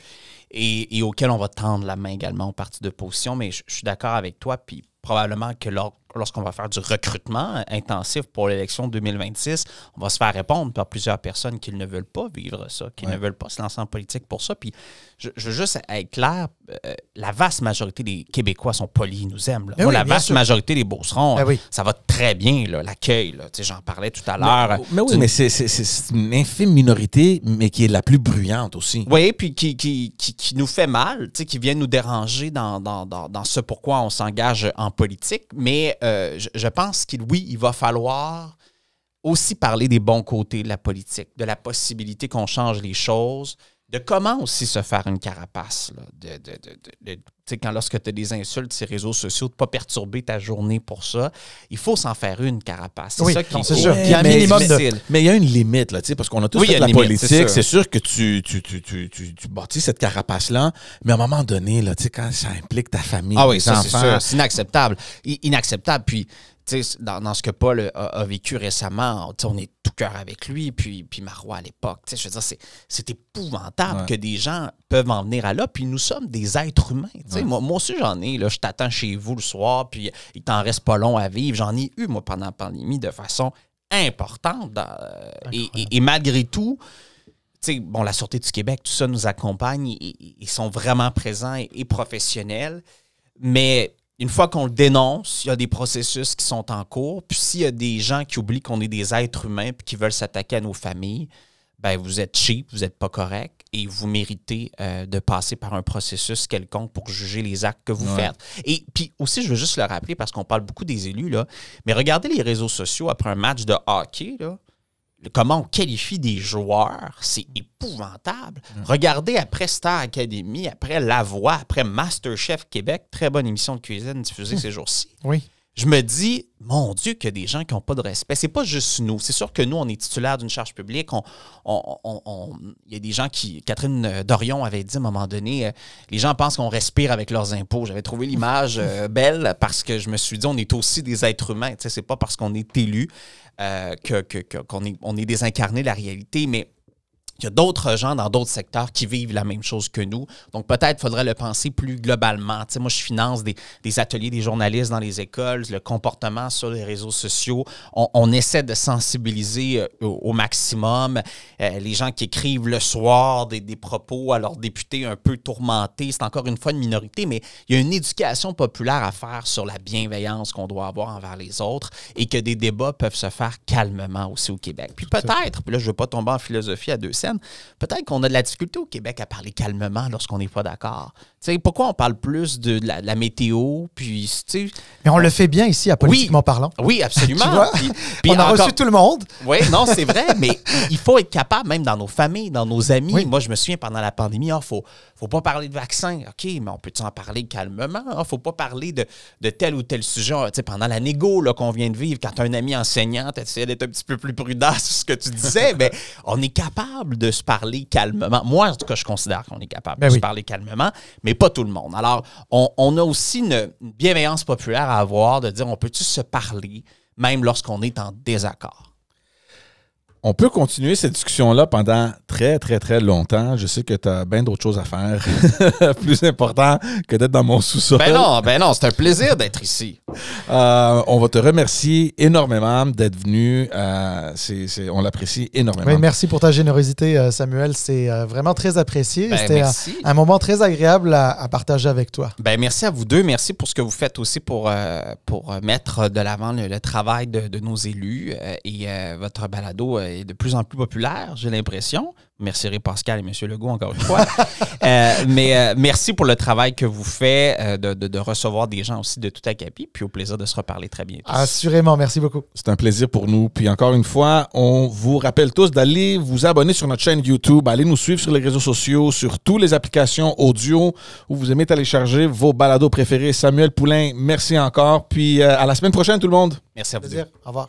et auxquelles on va tendre la main également au parti d'opposition. Mais je suis d'accord avec toi, puis probablement que lorsqu'on va faire du recrutement intensif pour l'élection 2026, on va se faire répondre par plusieurs personnes qui ne veulent pas vivre ça, qui ne veulent pas se lancer en politique pour ça. Puis je veux juste être clair, la vaste majorité des Québécois sont polis, ils nous aiment. Moi, la vaste majorité des Beaucerons, ça va très bien, l'accueil. J'en parlais tout à l'heure. Mais oui, mais c'est une infime minorité, mais qui est la plus bruyante aussi. Oui, puis qui nous fait mal, qui vient nous déranger dans ce pourquoi on s'engage en politique. Mais je pense il va falloir aussi parler des bons côtés de la politique, de la possibilité qu'on change les choses, de comment aussi se faire une carapace. Là, lorsque tu as des insultes sur les réseaux sociaux, de ne pas perturber ta journée pour ça, il faut s'en faire une carapace. C'est ça qui est sûr. Il y a un minimum difficile. Mais il y a une limite, là, parce qu'on a tous fait de la politique. C'est sûr que tu bâtis cette carapace-là, mais à un moment donné, là, quand ça implique ta famille, tes enfants... C'est inacceptable. Inacceptable. Puis, dans ce que Paul a vécu récemment, on est tout cœur avec lui, puis Marois à l'époque. Je veux dire, c'est épouvantable que des gens peuvent en venir à là, puis nous sommes des êtres humains. Moi aussi, j'en ai. Là, je t'attends chez vous le soir, puis il t'en reste pas long à vivre. J'en ai eu, moi, pendant la pandémie, de façon importante. Et malgré tout, la Sûreté du Québec, tout ça nous accompagne. Ils sont vraiment présents et professionnels. Mais... une fois qu'on le dénonce, il y a des processus qui sont en cours. Puis s'il y a des gens qui oublient qu'on est des êtres humains et qui veulent s'attaquer à nos familles, ben vous êtes cheap, vous n'êtes pas correct et vous méritez de passer par un processus quelconque pour juger les actes que vous faites. Et puis aussi, je veux juste le rappeler parce qu'on parle beaucoup des élus, là, mais regardez les réseaux sociaux après un match de hockey, là. Comment on qualifie des joueurs, c'est épouvantable. Regardez après Star Academy, après La Voix, après MasterChef Québec, très bonne émission de cuisine diffusée ces jours-ci. Oui. Je me dis, mon Dieu, qu'il y a des gens qui n'ont pas de respect. C'est pas juste nous. C'est sûr que nous, on est titulaire d'une charge publique. Il y a des gens qui... Catherine Dorion avait dit à un moment donné, les gens pensent qu'on respire avec leurs impôts. J'avais trouvé l'image belle parce que je me suis dit, on est aussi des êtres humains. C'est pas parce qu'on est élu qu'on est désincarné de la réalité, mais il y a d'autres gens dans d'autres secteurs qui vivent la même chose que nous. Donc, peut-être faudrait le penser plus globalement. Tu sais, moi, je finance des ateliers des journalistes dans les écoles, le comportement sur les réseaux sociaux. On essaie de sensibiliser au maximum. Les gens qui écrivent le soir des propos à leurs députés un peu tourmentés, c'est encore une fois une minorité, mais il y a une éducation populaire à faire sur la bienveillance qu'on doit avoir envers les autres et que des débats peuvent se faire calmement aussi au Québec. Puis peut-être, puis là, je ne veux pas tomber en philosophie à 2 cents, peut-être qu'on a de la difficulté au Québec à parler calmement lorsqu'on n'est pas d'accord. T'sais, pourquoi on parle plus de la météo? Puis, mais on le fait bien ici, à Politiquement parlant. Oui, absolument. Tu vois? Puis on a reçu tout le monde. Oui, non, c'est vrai, mais il faut être capable, même dans nos familles, dans nos amis. Oui. Moi, je me souviens, pendant la pandémie, faut pas parler de vaccin. OK, mais on peut-tu en parler calmement? Faut pas parler de tel ou tel sujet. Pendant la négo qu'on vient de vivre, quand tu as un ami enseignant, tu essaies d'être un petit peu plus prudent sur ce que tu disais, mais on est capable capable de se parler calmement. Moi, en tout cas, je considère qu'on est capable de se parler calmement, mais pas tout le monde. Alors, on a aussi une bienveillance populaire à avoir de dire, on peut-tu se parler même lorsqu'on est en désaccord? On peut continuer cette discussion-là pendant très, très, très longtemps. Je sais que tu as bien d'autres choses à faire, plus important que d'être dans mon sous-sol. Ben non, c'est un plaisir d'être ici. On va te remercier énormément d'être venu. On l'apprécie énormément. Oui, merci pour ta générosité, Samuel. C'est vraiment très apprécié. Ben, c'était un moment très agréable à partager avec toi. Ben, merci à vous deux. Merci pour ce que vous faites aussi pour mettre de l'avant le travail de nos élus. Et votre balado est de plus en plus populaire, j'ai l'impression. Merci Pascal et M. Legault encore une fois. Mais merci pour le travail que vous faites de recevoir des gens aussi de tout Acapie, puis au plaisir de se reparler très bientôt. Assurément, merci beaucoup. C'est un plaisir pour nous. Puis encore une fois, on vous rappelle tous d'aller vous abonner sur notre chaîne YouTube, aller nous suivre sur les réseaux sociaux, sur toutes les applications audio où vous aimez télécharger vos balados préférés. Samuel Poulain, merci encore. Puis à la semaine prochaine tout le monde. Merci à vous. Au revoir.